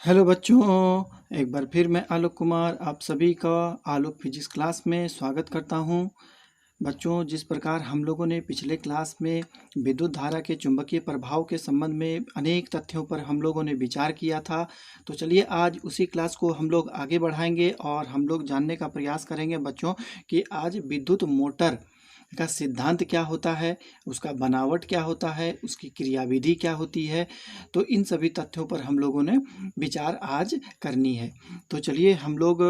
Hello बच्चों, एक बार फिर मैं आलोक कुमार आप सभी का आलोक फिजिक्स क्लास में स्वागत करता हूं। बच्चों, जिस प्रकार हम लोगों ने पिछले क्लास में विद्युत धारा के चुंबकीय प्रभाव के संबंध में अनेक तथ्यों पर हम लोगों ने विचार किया था, तो चलिए आज उसी क्लास को हम लोग आगे बढ़ाएंगे और हम लोग जानने का प्रयास करेंगे बच्चों कि आज विद्युत मोटर का सिद्धांत क्या होता है, उसका बनावट क्या होता है, उसकी क्रियाविधि क्या होती है। तो इन सभी तथ्यों पर हम लोगों ने विचार आज करनी है। तो चलिए हम लोग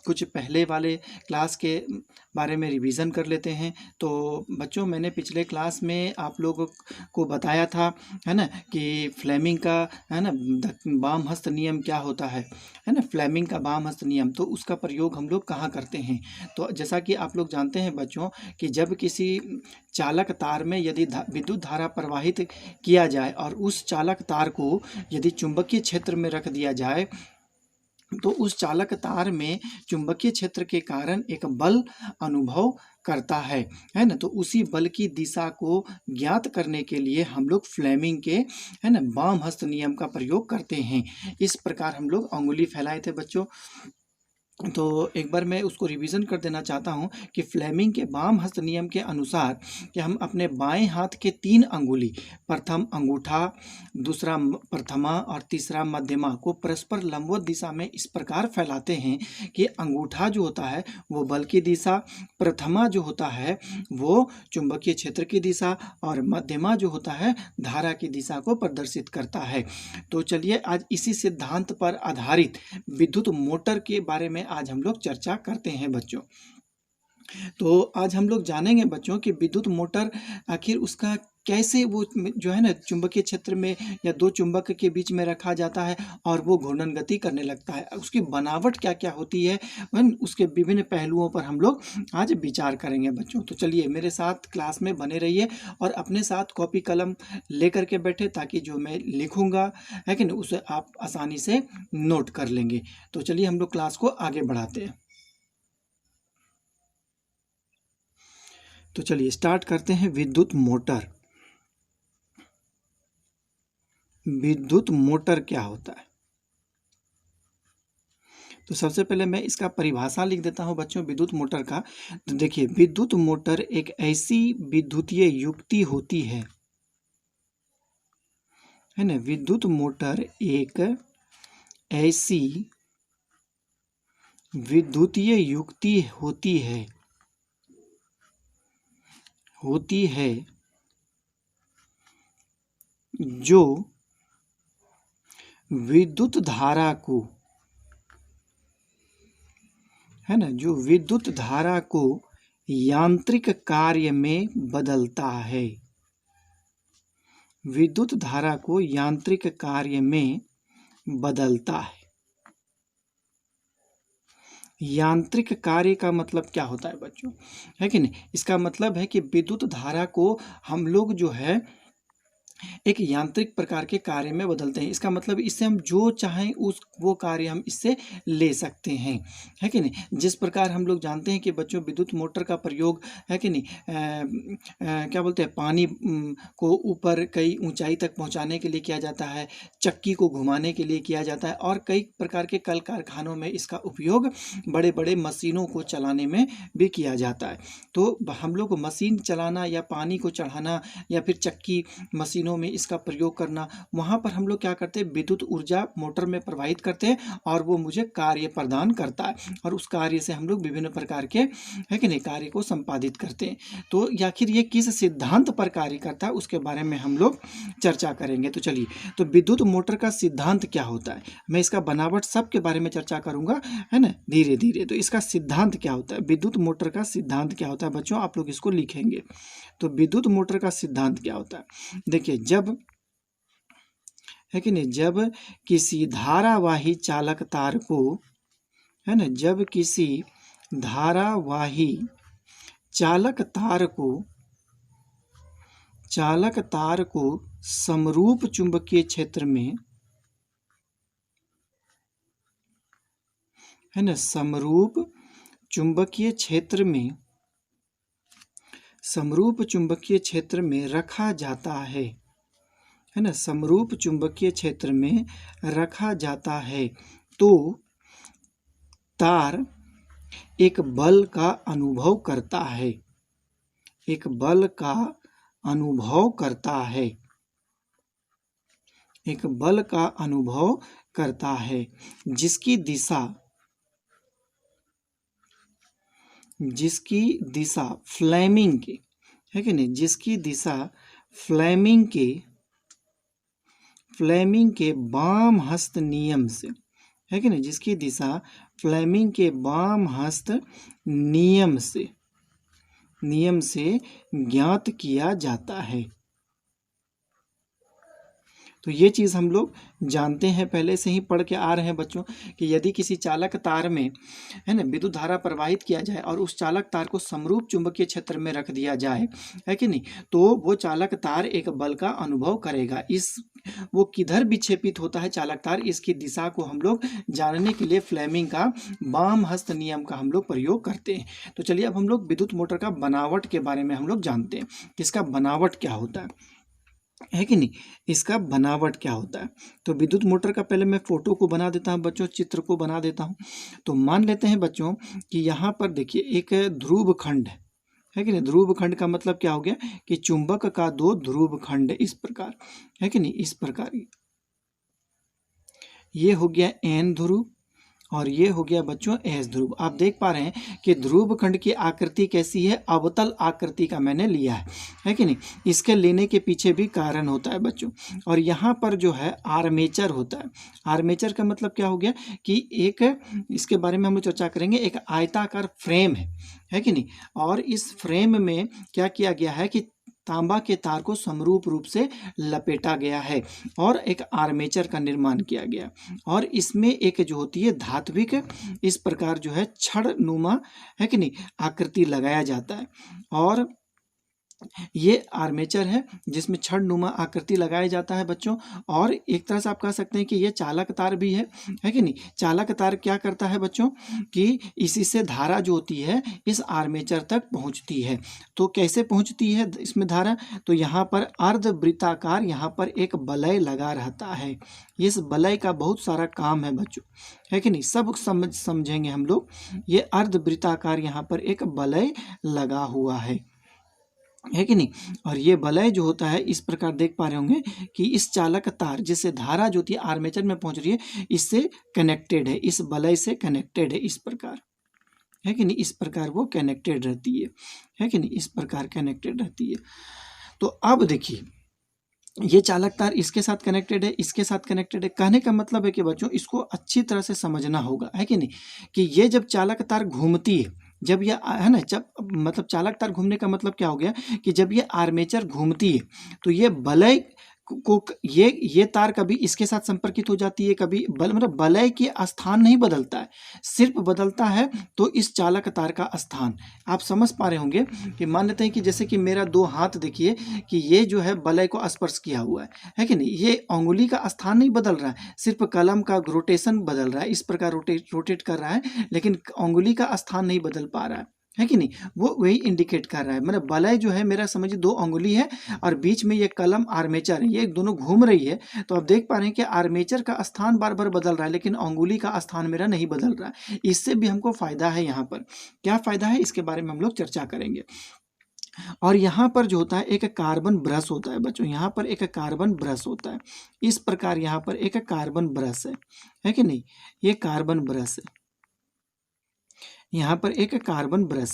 कुछ पहले वाले क्लास के बारे में रिवीजन कर लेते हैं। तो बच्चों, मैंने पिछले क्लास में आप लोगों को बताया था, है ना, कि फ्लेमिंग का, है ना, वाम हस्त नियम क्या होता है ना, फ्लेमिंग का वाम हस्त नियम, तो उसका प्रयोग हम लोग कहाँ करते हैं। तो जैसा कि आप लोग जानते हैं बच्चों कि जब किसी चालक तार में यदि विद्युत धारा प्रवाहित किया जाए और उस चालक तार को यदि चुंबकीय क्षेत्र में रख दिया जाए, तो उस चालक तार में चुंबकीय क्षेत्र के कारण एक बल अनुभव करता है ना। तो उसी बल की दिशा को ज्ञात करने के लिए हम लोग फ्लेमिंग के, है ना, वाम हस्त नियम का प्रयोग करते हैं। इस प्रकार हम लोग अंगुली फैलाए थे बच्चों। तो एक बार मैं उसको रिवीजन कर देना चाहता हूँ कि फ्लेमिंग के वाम हस्त नियम के अनुसार कि हम अपने बाएं हाथ के 3 अंगुली, प्रथम अंगूठा, दूसरा प्रथमा और तीसरा मध्यमा को परस्पर लंबवत दिशा में इस प्रकार फैलाते हैं कि अंगूठा जो होता है वो बल की दिशा, प्रथमा जो होता है वो चुंबकीय क्षेत्र की दिशा और मध्यमा जो होता है धारा की दिशा को प्रदर्शित करता है। तो चलिए आज इसी सिद्धांत पर आधारित विद्युत मोटर के बारे में आज हम लोग चर्चा करते हैं बच्चों। तो आज हम लोग जानेंगे बच्चों कि विद्युत मोटर आखिर उसका कैसे वो जो है ना चुंबकीय क्षेत्र में या दो चुंबक के बीच में रखा जाता है और वो घूर्णन गति करने लगता है, उसकी बनावट क्या क्या होती है, उसके विभिन्न पहलुओं पर हम लोग आज विचार करेंगे बच्चों। तो चलिए मेरे साथ क्लास में बने रहिए और अपने साथ कॉपी कलम लेकर के बैठे ताकि जो मैं लिखूंगा, है कि नहीं, उसे आप आसानी से नोट कर लेंगे। तो चलिए हम लोग क्लास को आगे बढ़ाते हैं। तो चलिए स्टार्ट करते हैं। विद्युत मोटर, विद्युत मोटर क्या होता है। तो सबसे पहले मैं इसका परिभाषा लिख देता हूं बच्चों विद्युत मोटर का। तो देखिए, विद्युत मोटर एक ऐसी विद्युतीय युक्ति होती है ना, विद्युत मोटर एक ऐसी विद्युतीय युक्ति होती है जो विद्युत धारा को, है ना, जो विद्युत धारा को यांत्रिक कार्य में बदलता है, विद्युत धारा को यांत्रिक कार्य में बदलता है। यांत्रिक कार्य का मतलब क्या होता है बच्चों, है कि नहीं, इसका मतलब है कि विद्युत धारा को हम लोग जो है एक यांत्रिक प्रकार के कार्य में बदलते हैं। इसका मतलब इससे हम जो चाहें उस वो कार्य हम इससे ले सकते हैं, है कि नहीं। जिस प्रकार हम लोग जानते हैं कि बच्चों विद्युत मोटर का प्रयोग, है कि नहीं, क्या बोलते हैं, पानी को ऊपर कई ऊंचाई तक पहुंचाने के लिए किया जाता है, चक्की को घुमाने के लिए किया जाता है और कई प्रकार के कल कारखानों में इसका उपयोग बड़े बड़े मशीनों को चलाने में भी किया जाता है। तो हम लोग मशीन चलाना या पानी को चढ़ाना या फिर चक्की मशीनों में इसका प्रयोग करना, वहां पर हम लोग क्या करते हैं, विद्युत ऊर्जा मोटर में प्रवाहित करते हैं और वो मुझे कार्य प्रदान करता है और उस कार्य से हम लोग विभिन्न प्रकार के, है कि नहीं, कार्य को संपादित करते हैं। तो आखिर ये किस सिद्धांत पर कार्य करता है उसके बारे में हम लोग चर्चा करेंगे। तो चलिए, तो विद्युत मोटर का सिद्धांत क्या होता है, मैं इसका बनावट सब के बारे में चर्चा करूंगा, है ना, धीरे धीरे। तो इसका सिद्धांत क्या होता है, विद्युत मोटर का सिद्धांत क्या होता है बच्चों, आप लोग इसको लिखेंगे। तो विद्युत मोटर का सिद्धांत क्या होता है, देखिए, जब, है कि नहीं, जब किसी धारावाही चालक तार को, है ना, जब किसी धारावाही चालक तार को समरूप चुंबकीय क्षेत्र में, है ना, समरूप चुंबकीय क्षेत्र में रखा जाता है है ना, समरूप चुंबकीय क्षेत्र में रखा जाता है तो तार एक बल का अनुभव करता है, एक बल का अनुभव करता है, एक बल का अनुभव करता है जिसकी दिशा फ्लेमिंग के, है कि नहीं, जिसकी दिशा फ्लेमिंग के वाम हस्त नियम से, है कि नहीं, जिसकी दिशा फ्लेमिंग के वाम हस्त नियम से ज्ञात किया जाता है। तो ये चीज़ हम लोग जानते हैं, पहले से ही पढ़ के आ रहे हैं बच्चों, कि यदि किसी चालक तार में, है ना, विद्युत धारा प्रवाहित किया जाए और उस चालक तार को समरूप चुंबकीय क्षेत्र में रख दिया जाए, है कि नहीं, तो वो चालक तार एक बल का अनुभव करेगा। वो किधर विक्षेपित होता है चालक तार, इसकी दिशा को हम लोग जानने के लिए फ्लेमिंग का वाम हस्त नियम का हम लोग प्रयोग करते हैं। तो चलिए अब हम लोग विद्युत मोटर का बनावट के बारे में हम लोग जानते हैं, इसका बनावट क्या होता है कि नहीं, इसका बनावट क्या होता है। तो विद्युत मोटर का पहले मैं फोटो को बना देता हूँ बच्चों, चित्र को बना देता हूँ। तो मान लेते हैं बच्चों कि यहाँ पर देखिए एक ध्रुव खंड है कि नहीं, ध्रुव खंड का मतलब क्या हो गया कि चुंबक का दो ध्रुव खंड इस प्रकार, है कि नहीं, इस प्रकार ये हो गया N ध्रुव और ये हो गया बच्चों S ध्रुव। आप देख पा रहे हैं कि ध्रुव खंड की आकृति कैसी है, अवतल आकृति का मैंने लिया है कि नहीं। इसके लेने के पीछे भी कारण होता है बच्चों। और यहाँ पर जो है आर्मेचर होता है। आर्मेचर का मतलब क्या हो गया कि एक, इसके बारे में हम लोग चर्चा करेंगे, एक आयताकार फ्रेम है कि नहीं, और इस फ्रेम में क्या किया गया है कि तांबा के तार को समरूप रूप से लपेटा गया है और एक आर्मेचर का निर्माण किया गया, और इसमें एक जो होती है धात्विक इस प्रकार जो है छड़ नुमा, है कि नहीं, आकृति लगाया जाता है। और ये आर्मेचर है जिसमें छड़ नुमा आकृति लगाया जाता है बच्चों। और एक तरह से आप कह सकते हैं कि ये चालक तार भी है कि नहीं। चालक तार क्या करता है बच्चों कि इसी से धारा जो होती है इस आर्मेचर तक पहुंचती है। तो कैसे पहुंचती है इसमें धारा, तो यहाँ पर अर्धवृत्ताकार यहाँ पर एक वलय लगा रहता है। इस वलय का बहुत सारा काम है बच्चों, है कि नहीं, सब समझेंगे हम लोग। ये अर्धवृत्ताकार यहाँ पर एक वलय लगा हुआ है कि नहीं। और ये वलय जो होता है इस प्रकार देख पा रहे होंगे कि इस चालक तार जिससे धारा जो होती है आर्मेचर में पहुंच रही है इससे कनेक्टेड है, इस वलय से कनेक्टेड है इस प्रकार, है कि नहीं, इस प्रकार वो कनेक्टेड रहती है कि नहीं, इस प्रकार कनेक्टेड रहती है। तो अब देखिए ये चालक तार इसके साथ कनेक्टेड है, इसके साथ कनेक्टेड है। कहने का मतलब है कि बच्चों इसको अच्छी तरह से समझना होगा, है कि नहीं, कि ये जब चालक तार घूमती है, जब यह, है ना, जब मतलब चालक तार घूमने का मतलब क्या हो गया कि जब ये आर्मेचर घूमती है तो ये वलय को ये तार कभी इसके साथ संपर्कित हो जाती है, कभी मतलब वलय की स्थान नहीं बदलता है, सिर्फ बदलता है तो इस चालक तार का स्थान। आप समझ पा रहे होंगे कि मान लेते हैं कि जैसे कि मेरा दो हाथ देखिए कि ये जो है वलय को स्पर्श किया हुआ है कि नहीं, ये अंगुली का स्थान नहीं बदल रहा है, सिर्फ कलम का रोटेशन बदल रहा है, इस प्रकार रोटेट कर रहा है, लेकिन अंगुली का स्थान नहीं बदल पा रहा है कि नहीं, वो वही इंडिकेट कर रहा है। मतलब वलय जो है मेरा समझिए दो अंगुली है और बीच में ये कलम आर्मेचर है, ये दोनों घूम रही है। तो आप देख पा रहे हैं कि आर्मेचर का स्थान बार बार बदल रहा है लेकिन अंगुली का स्थान मेरा नहीं बदल रहा है। इससे भी हमको फायदा है। यहाँ पर क्या फायदा है इसके बारे में हम लोग चर्चा करेंगे। और यहाँ पर जो होता है एक कार्बन ब्रश होता है बच्चों, यहाँ पर एक कार्बन ब्रश होता है इस प्रकार, यहाँ पर एक कार्बन ब्रश है कि नहीं, ये कार्बन ब्रश है, यहाँ पर एक कार्बन ब्रश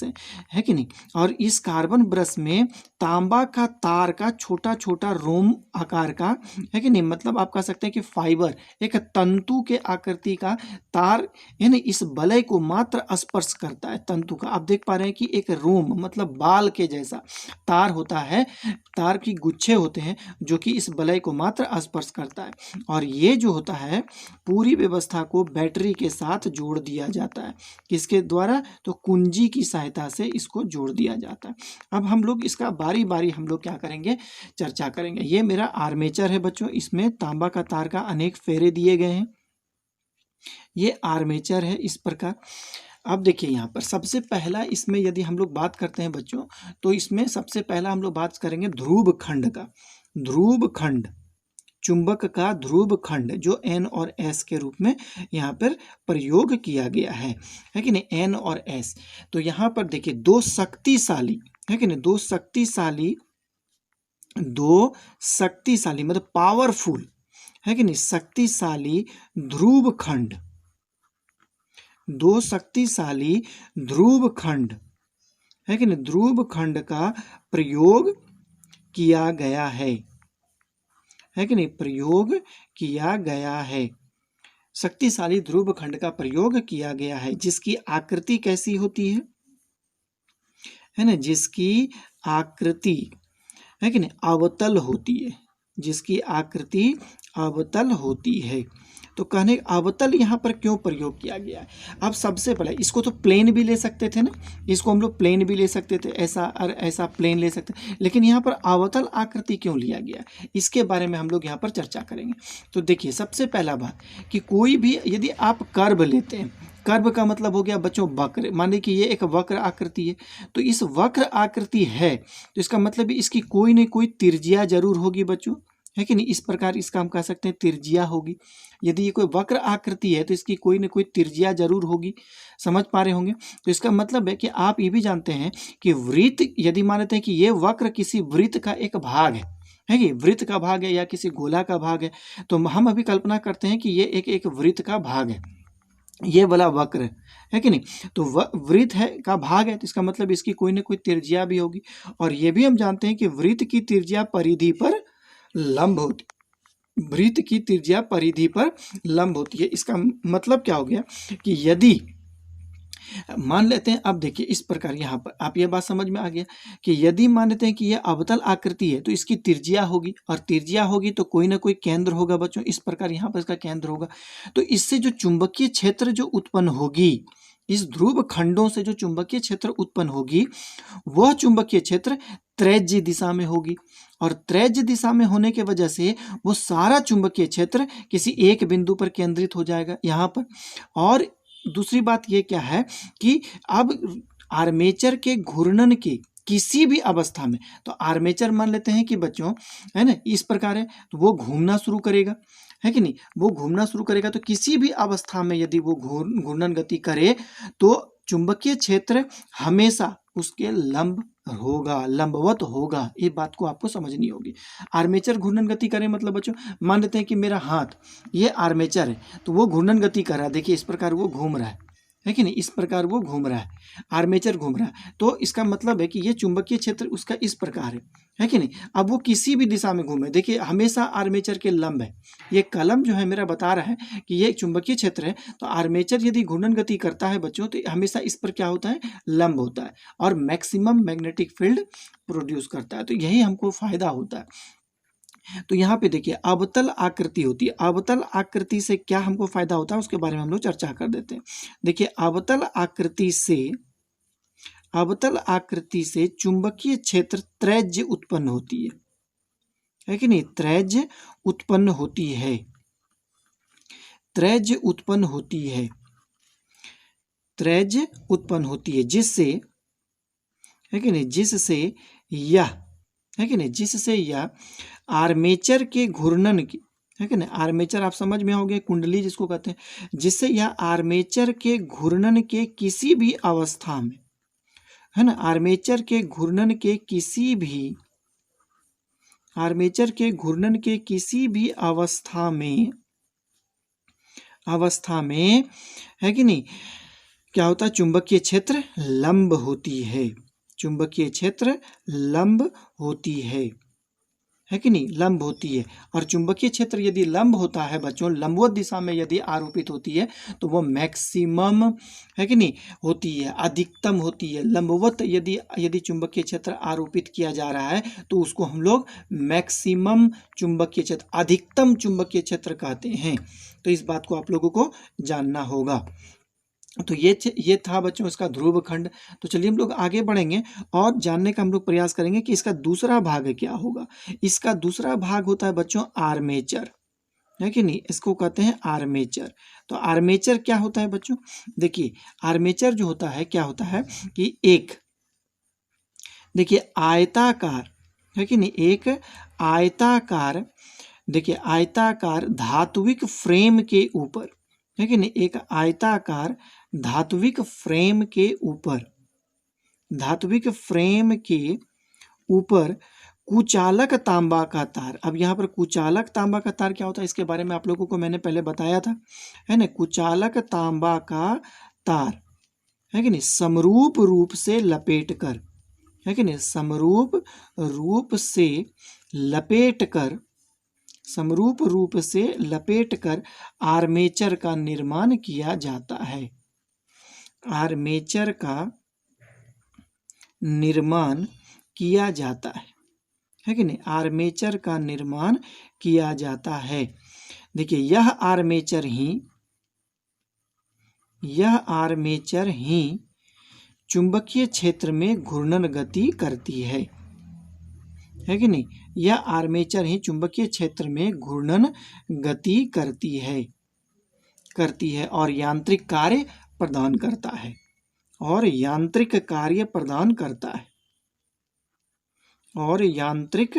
है कि नहीं। और इस कार्बन ब्रश में तांबा का तार का छोटा छोटा रोम आकार का, है कि नहीं, मतलब आप कह सकते हैं कि फाइबर, एक तंतु के आकृति का तार है ना, इस वलय को मात्र स्पर्श करता है तंतु का। आप देख पा रहे हैं कि एक रोम मतलब बाल के जैसा तार होता है, तार की गुच्छे होते हैं जो कि इस वलय को मात्र स्पर्श करता है। और ये जो होता है पूरी व्यवस्था को बैटरी के साथ जोड़ दिया जाता है, किसके द्वारा, तो कुंजी की सहायता से इसको जोड़ दिया जाता है। अब हम लोग इसका बारी बारी हम लोग क्या करेंगे, चर्चा करेंगे। ये मेरा आर्मेचर है बच्चों, इसमें तांबा का तार का अनेक फेरे दिए गए हैं, ये आर्मेचर है इस प्रकार। अब देखिए यहाँ पर सबसे पहला इसमें यदि हम लोग बात करते हैं बच्चों, तो इसमें सबसे पहला हम लोग बात करेंगे ध्रुव खंड का। ध्रुव खंड चुंबक का ध्रुव खंड जो N और S के रूप में यहाँ पर प्रयोग किया गया है कि नहीं, N और S। तो यहाँ पर देखिए दो शक्तिशाली है कि नहीं, दो शक्तिशाली मतलब पावरफुल है कि नहीं, शक्तिशाली ध्रुव खंड, दो शक्तिशाली ध्रुव खंड है कि नहीं, ध्रुव खंड का प्रयोग किया गया है कि नहीं, प्रयोग किया गया है, शक्तिशाली ध्रुव खंड का प्रयोग किया गया है, जिसकी आकृति कैसी होती है ना, जिसकी आकृति है कि नहीं अवतल होती है, जिसकी आकृति अवतल होती है। तो कहने अवतल यहाँ पर क्यों प्रयोग किया गया है? अब सबसे पहले इसको तो प्लेन भी ले सकते थे ना, इसको हम लोग प्लेन भी ले सकते थे, ऐसा और ऐसा प्लेन ले सकते, लेकिन यहाँ पर अवतल आकृति क्यों लिया गया, इसके बारे में हम लोग यहाँ पर चर्चा करेंगे। तो देखिए सबसे पहला बात कि कोई भी यदि आप कर्व लेते हैं, कर्व का मतलब हो गया बच्चों वक्र, मान लीजिए कि ये एक वक्र आकृति है, तो इस वक्र आकृति है तो इसका मतलब इसकी कोई न कोई त्रिज्या जरूर होगी बच्चों, है कि नहीं, इस प्रकार इसका हम कह सकते हैं त्रिज्या होगी। यदि ये कोई वक्र आकृति है तो इसकी कोई न कोई त्रिज्या जरूर होगी, समझ पा रहे होंगे। तो इसका मतलब है कि आप ये भी जानते हैं कि वृत्त, यदि मानते हैं कि ये वक्र किसी वृत्त का एक भाग है कि वृत्त का भाग है या किसी गोला का भाग है, तो हम अभी कल्पना करते हैं कि ये एक वृत्त का भाग है, ये वाला वक्र है कि नहीं, तो वृत्त है का भाग है, तो इसका मतलब इसकी कोई न कोई त्रिज्या भी होगी। और ये भी हम जानते हैं कि वृत्त की त्रिज्या परिधि पर लंब होती, वृत्त की त्रिज्या परिधि पर लंब होती है। इसका मतलब क्या हो गया कि यदि मान लेते हैं, अब देखिए इस प्रकार यहाँ पर आप ये बात समझ में आ गया कि यदि मान लेते हैं कि यह अवतल आकृति है तो इसकी त्रिज्या होगी, और त्रिज्या होगी तो कोई ना कोई केंद्र होगा बच्चों, इस प्रकार यहाँ पर इसका केंद्र होगा। तो इससे जो चुंबकीय क्षेत्र जो उत्पन्न होगी, इस ध्रुव खंडों से जो चुंबकीय क्षेत्र उत्पन्न होगी वह चुंबकीय क्षेत्र त्रेज्य दिशा में होगी, और त्रेज्य दिशा में होने के वजह से वो सारा चुंबकीय क्षेत्र किसी एक बिंदु पर केंद्रित हो जाएगा यहाँ पर। और दूसरी बात ये क्या है कि अब आर्मेचर के घूर्णन के किसी भी अवस्था में, तो आर्मेचर मान लेते हैं कि बच्चों है ना इस प्रकार है, तो वो घूमना शुरू करेगा, है कि नहीं, वो घूमना शुरू करेगा, तो किसी भी अवस्था में यदि वो घूर्णन गति करे तो चुंबकीय क्षेत्र हमेशा उसके लंब होगा, लंबवत होगा। ये बात को आपको समझनी होगी। आर्मेचर घूर्णन गति करे मतलब बच्चों मान लेते हैं कि मेरा हाथ ये आर्मेचर है, तो वो घूर्णन गति कर रहा है, देखिए इस प्रकार वो घूम रहा है कि नहीं, इस प्रकार वो घूम रहा है, आर्मेचर घूम रहा है, तो इसका मतलब है कि ये चुंबकीय क्षेत्र उसका इस प्रकार है कि नहीं। अब वो किसी भी दिशा में घूमे, देखिए हमेशा आर्मेचर के लंब है, ये कलम जो है मेरा बता रहा है कि ये चुंबकीय क्षेत्र है, तो आर्मेचर यदि घूर्णन गति करता है बच्चों तो हमेशा इस पर क्या होता है, लंब होता है, और मैक्सिमम मैग्नेटिक फील्ड प्रोड्यूस करता है, तो यही हमको फायदा होता है। तो यहाँ पे देखिए अवतल आकृति होती है, अवतल आकृति से क्या हमको फायदा होता है उसके बारे में हम लोग चर्चा कर देते हैं। देखिए अवतल आकृति से चुंबकीय क्षेत्र त्रेज्य उत्पन्न होती है कि नहीं, त्रेज्य उत्पन्न होती है, त्रेज्य उत्पन्न होती है, त्रेज्य उत्पन्न होती है, जिससे है कि नहीं, जिससे यह है कि नहीं, जिससे यह आर्मेचर के घूर्णन की है कि नहीं, आर्मेचर आप समझ में होंगे, कुंडली जिसको कहते हैं, जिससे यह आर्मेचर के घूर्णन के किसी भी अवस्था में है ना, आर्मेचर के घूर्णन के किसी भी अवस्था में है कि नहीं, क्या होता है, चुंबकीय क्षेत्र लंब होती है, चुंबकीय क्षेत्र लंब होती है कि नहीं, लंब होती है। और चुंबकीय क्षेत्र यदि लंब होता है बच्चों, लंबवत दिशा में यदि आरोपित होती है तो वो मैक्सिमम है कि नहीं होती है, अधिकतम होती है। लंबवत यदि चुंबकीय क्षेत्र आरोपित किया जा रहा है तो उसको हम लोग मैक्सिमम चुंबकीय क्षेत्र, अधिकतम चुंबकीय क्षेत्र कहते हैं। तो इस बात को आप लोगों को जानना होगा। तो ये था बच्चों इसका ध्रुव खंड। तो चलिए हम लोग आगे बढ़ेंगे और जानने का हम लोग प्रयास करेंगे कि इसका दूसरा भाग क्या होगा। इसका दूसरा भाग होता है बच्चों आर्मेचर, है कि नहीं, इसको कहते हैं आर्मेचर। तो आर्मेचर क्या होता है बच्चों, देखिए आर्मेचर जो होता है क्या होता है कि एक देखिए आयताकार है कि नहीं, एक आयताकार देखिए आयताकार धात्विक फ्रेम के ऊपर, है कि नहीं, एक आयताकार धात्विक फ्रेम के ऊपर, धात्विक फ्रेम के ऊपर कुचालक तांबा का तार। अब यहाँ पर कुचालक तांबा का तार क्या होता है, इसके बारे में आप लोगों को मैंने पहले बताया था, है ना। कुचालक तांबा का तार, है कि नहीं, समरूप रूप से लपेट कर, है कि नहीं, समरूप रूप से लपेट कर, समरूप रूप से लपेट कर आर्मेचर का निर्माण किया जाता है। आर्मेचर का निर्माण किया जाता है कि नहीं, आर्मेचर का निर्माण किया जाता है। देखिए यह आर्मेचर ही चुंबकीय क्षेत्र में घूर्णन गति करती है कि नहीं, यह आर्मेचर ही चुंबकीय क्षेत्र में घूर्णन गति करती है और यांत्रिक कार्य प्रदान करता है, और यांत्रिक कार्य प्रदान करता है, और यांत्रिक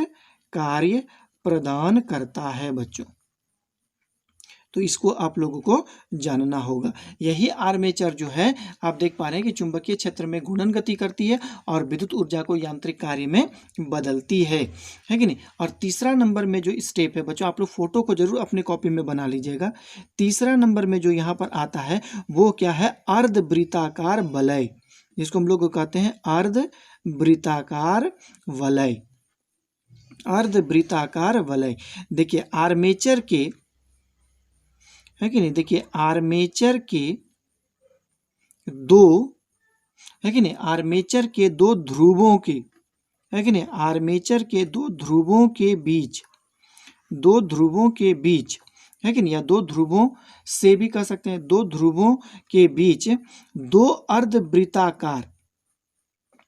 कार्य प्रदान करता है बच्चों। तो इसको आप लोगों को जानना होगा। यही आर्मेचर जो है आप देख पा रहे हैं कि चुंबकीय क्षेत्र में घूर्णन गति करती है और विद्युत ऊर्जा को यांत्रिक कार्य में बदलती है कि नहीं। और तीसरा नंबर में जो स्टेप है बच्चों, आप लोग फोटो को जरूर अपनी कॉपी में बना लीजिएगा। तीसरा नंबर में जो यहाँ पर आता है वो क्या है, अर्धवृत्ताकार वलय, जिसको हम लोग कहते हैं अर्धवृत्ताकार वलय, अर्धवृत्ताकार वलय। देखिए आर्मेचर के, है कि नहीं, देखिए आर्मेचर के दो, है कि नहीं, आर्मेचर के दो ध्रुवों के, है कि नहीं, आर्मेचर के दो ध्रुवों के बीच, दो ध्रुवों के बीच, है कि नहीं, या दो ध्रुवों से भी कह सकते हैं, दो ध्रुवों के बीच दो अर्धवृत्ताकार,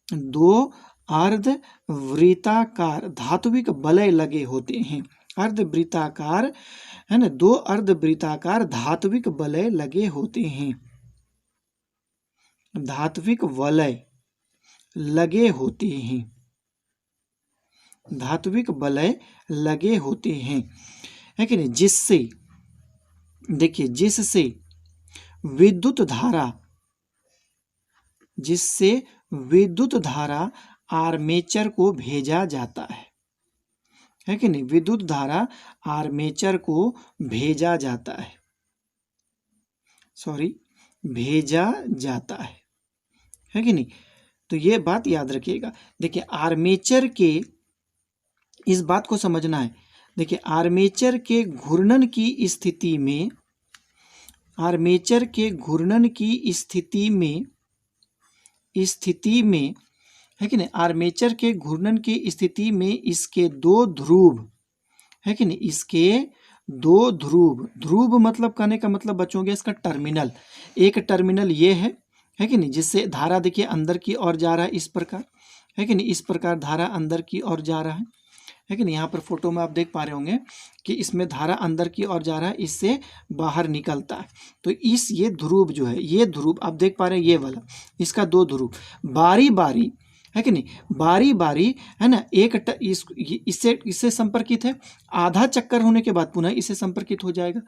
दो अर्धवृत्ताकार धात्विक वलय लगे होते हैं। अर्धवृत्ताकार, है ना, दो अर्धवृत्ताकार धात्विक वलय लगे होते हैं, धात्विक वलय लगे होते हैं, धात्विक वलय लगे होते हैं, है कि नहीं, जिससे, देखिए जिससे विद्युत धारा, जिससे विद्युत धारा आर्मेचर को भेजा जाता है कि नहीं, विद्युत धारा आर्मेचर को भेजा जाता है, भेजा जाता है कि नहीं। तो ये बात याद रखिएगा। देखिए आर्मेचर के, इस बात को समझना है। देखिए आर्मेचर के घूर्णन की स्थिति में, आर्मेचर के घूर्णन की स्थिति में है कि नहीं, आर्मेचर के घूर्णन की स्थिति में इसके दो ध्रुव, है कि नहीं, इसके दो ध्रुव, ध्रुव मतलब कहने का मतलब बच्चों के इसका टर्मिनल, एक टर्मिनल ये है कि नहीं, जिससे धारा देखिए अंदर की ओर जा रहा है, इस प्रकार, है कि नहीं, इस प्रकार धारा अंदर की ओर जा रहा है कि नहीं। यहाँ पर फोटो में आप देख पा रहे होंगे कि इसमें धारा अंदर की ओर जा रहा है, इससे बाहर निकलता है। तो इस ये ध्रुव जो है, ये ध्रुव आप देख पा रहे हैं, ये वाला, इसका दो ध्रुव बारी बारी, है कि नहीं, बारी बारी, है ना, इससे संपर्कित है, आधा चक्कर होने के बाद पुनः इससे संपर्कित हो जाएगा,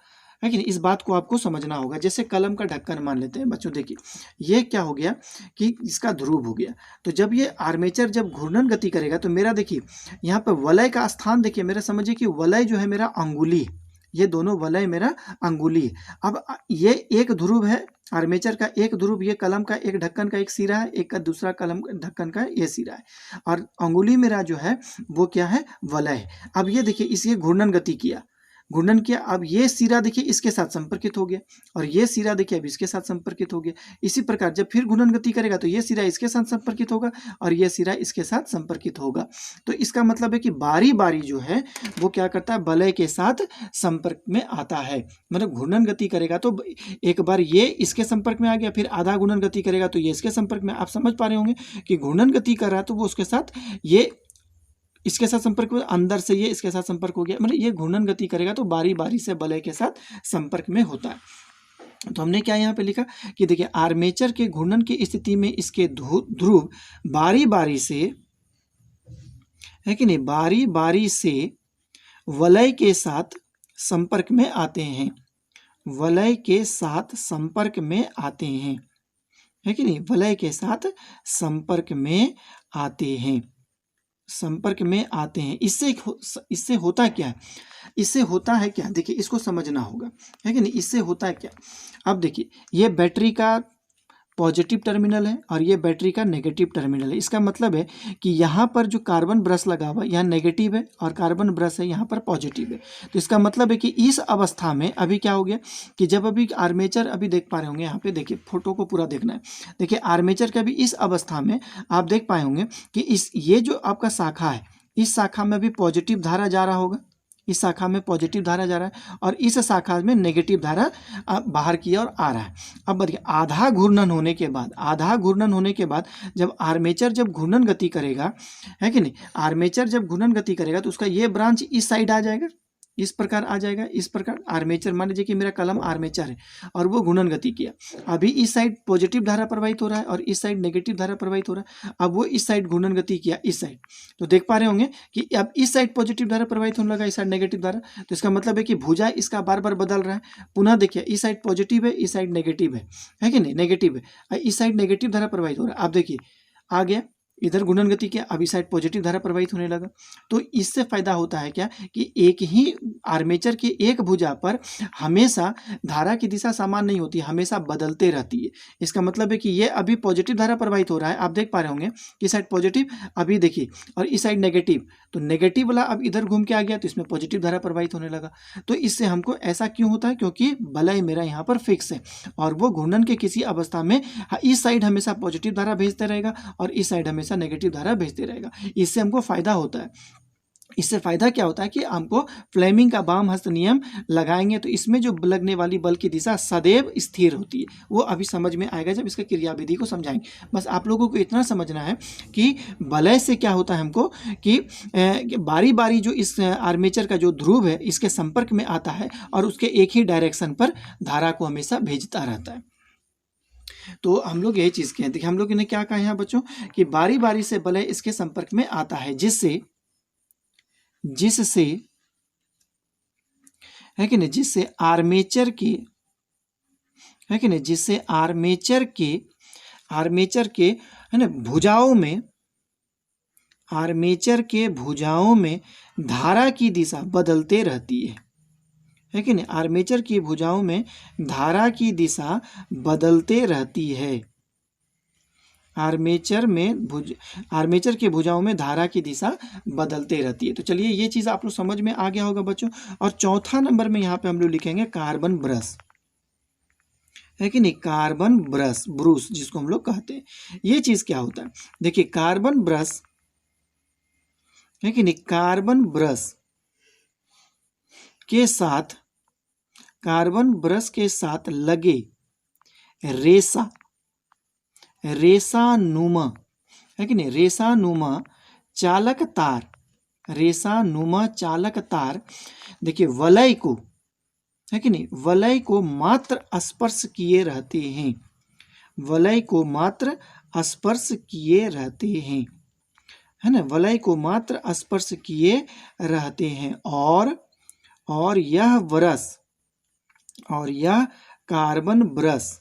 है कि नहीं। इस बात को आपको समझना होगा। जैसे कलम का ढक्कन मान लेते हैं बच्चों, देखिए ये क्या हो गया कि इसका ध्रुव हो गया। तो जब ये आर्मेचर जब घूर्णन गति करेगा तो मेरा देखिए यहाँ पर वलय का स्थान, देखिए मेरा समझिए कि वलय जो है मेरा अंगुली, ये दोनों वलय मेरा अंगुली है। अब ये एक ध्रुव है आर्मेचर का, एक ध्रुव ये कलम का, एक ढक्कन का एक सिरा है, एक का दूसरा कलम ढक्कन का ये सिरा है, और अंगुली मेरा जो है वो क्या है, वलय है। अब ये देखिए इसे घूर्णन गति किया, घूर्णन किया, अब ये सिरा देखिए इसके साथ संपर्कित हो गया, और ये सिरा देखिए अब इसके साथ संपर्कित हो गया। इसी प्रकार जब फिर घूर्णन गति करेगा तो ये सिरा इसके साथ संपर्कित होगा और ये सिरा इसके साथ संपर्कित होगा। तो इसका मतलब है कि बारी बारी जो है वो क्या करता है, वलय के साथ संपर्क में आता है। मतलब घूर्णन गति करेगा तो एक बार ये इसके संपर्क में आ गया, फिर आधा घूर्णन गति करेगा तो ये इसके संपर्क में। आप समझ पा रहे होंगे कि घूर्णन गति कर रहा है तो वो उसके साथ, ये इसके साथ संपर्क में, अंदर से ये इसके साथ संपर्क हो गया, मतलब ये घूर्णन गति करेगा तो बारी बारी से वलय के साथ संपर्क में होता है। तो हमने क्या यहाँ पे लिखा कि देखिए आर्मेचर के घूर्णन की स्थिति में इसके ध्रुव बारी बारी से, है कि नहीं, बारी बारी से वलय के साथ संपर्क में आते हैं, वलय के साथ संपर्क में आते हैं, है कि नहीं, वलय के साथ संपर्क में आते हैं, संपर्क में आते हैं। इससे होता क्या है, इससे होता है क्या, देखिए इसको समझना होगा, है कि नहीं। इससे होता है क्या, अब देखिए ये बैटरी का पॉजिटिव टर्मिनल है और ये बैटरी का नेगेटिव टर्मिनल है। इसका मतलब है कि यहाँ पर जो कार्बन ब्रश लगा हुआ है यहाँ नेगेटिव है और कार्बन ब्रश है यहाँ पर पॉजिटिव है। तो इसका मतलब है कि इस अवस्था में अभी क्या हो गया कि जब अभी आर्मेचर, अभी देख पा रहे होंगे यहाँ पे, देखिए फोटो को पूरा देखना है, देखिए आर्मेचर का भी इस अवस्था में आप देख पाए होंगे कि ये जो आपका शाखा है, इस शाखा में भी पॉजिटिव धारा जा रहा होगा, इस शाखा में पॉजिटिव धारा जा रहा है और इस शाखा में नेगेटिव धारा बाहर की ओर आ रहा है। अब देखिए आधा घूर्णन होने के बाद, आधा घूर्णन होने के बाद जब आर्मेचर जब घूर्णन गति करेगा, है कि नहीं, आर्मेचर जब घूर्णन गति करेगा तो उसका ये ब्रांच इस साइड आ जाएगा, इस प्रकार आ जाएगा, इस प्रकार आर्मेचर, मान लीजिए कि मेरा कलम आर्मेचर है और वो घूर्णन गति किया, अभी इस साइड पॉजिटिव धारा प्रवाहित हो रहा है और इस साइड नेगेटिव धारा प्रवाहित हो रहा है। अब वो इस साइड घूर्णन गति किया, इस साइड, तो देख पा रहे होंगे कि अब इस साइड पॉजिटिव धारा प्रवाहित होने लगा, इस साइड नेगेटिव धारा। तो इसका मतलब है कि भुजा इसका बार बार बदल रहा है। पुनः देखिए इस साइड पॉजिटिव है, इस साइड नेगेटिव है कि नहीं, नेगेटिव है, इस साइड नेगेटिव धारा प्रवाहित हो रहा है। आप देखिए आ गया, इधर घूर्णन गति किया, अभी साइड पॉजिटिव धारा प्रवाहित होने लगा। तो इससे फायदा होता है क्या कि एक ही आर्मेचर की एक भुजा पर हमेशा धारा की दिशा समान नहीं होती, हमेशा बदलते रहती है। इसका मतलब है कि ये अभी पॉजिटिव धारा प्रवाहित हो रहा है, आप देख पा रहे होंगे कि साइड पॉजिटिव, अभी देखिए, और इस साइड नेगेटिव, तो नेगेटिव वाला अब इधर घूम के आ गया तो इसमें पॉजिटिव धारा प्रवाहित होने लगा। तो इससे हमको ऐसा क्यों होता है, क्योंकि वलय मेरा यहाँ पर फिक्स है और वो घूर्णन के किसी अवस्था में इस साइड हमेशा पॉजिटिव धारा भेजते रहेगा और इस साइड हमेशा नेगेटिव धारा भेजते रहेगा। इससे हमको फायदा होता है। इससे फायदा क्या होता है कि हमको फ्लेमिंग का वाम हस्त नियम लगाएंगे तो इसमें जो लगने वाली बल की दिशा सदैव स्थिर होती है। वो अभी समझ में आएगा जब इसका क्रियाविधि को समझाएंगे। बस आप लोगों को इतना समझना है कि वलय से क्या होता है हमको कि बारी बारी जो इस आर्मेचर का जो ध्रुव है इसके संपर्क में आता है और उसके एक ही डायरेक्शन पर धारा को हमेशा भेजता रहता है। तो हम लोग यही चीज़ कहते हैं, हम लोग ने क्या कहा यहाँ बच्चों कि बारी बारी से वलय इसके संपर्क में आता है, जिससे है कि नहीं, जिससे आर्मेचर के, है कि नहीं, जिससे आर्मेचर के है ना भुजाओं में, आर्मेचर के भुजाओं में धारा की दिशा बदलते रहती है कि नहीं, आर्मेचर की भुजाओं में धारा की दिशा बदलते रहती है। आर्मेचर के भुजाओं में धारा की दिशा बदलते रहती है। तो चलिए ये चीज़ आप लोग समझ में आ गया होगा बच्चों। और चौथा नंबर में यहाँ पे हम लोग लिखेंगे कार्बन ब्रश, है कि नहीं, कार्बन ब्रश, ब्रूस जिसको हम लोग कहते हैं। ये चीज़ क्या होता है, देखिए कार्बन ब्रश, है कि नहीं, कार्बन ब्रश के साथ, कार्बन ब्रश के साथ लगे रेसानुमा, है कि नहीं, रेसानुमा चालक तार, रेसानुमा चालक तार, देखिए वलय को, है कि नहीं, वलय को मात्र स्पर्श किए रहते हैं, वलय को मात्र स्पर्श किए रहते हैं, है ना, वलय को मात्र स्पर्श किए रहते हैं। और यह ब्रश, और यह कार्बन ब्रश,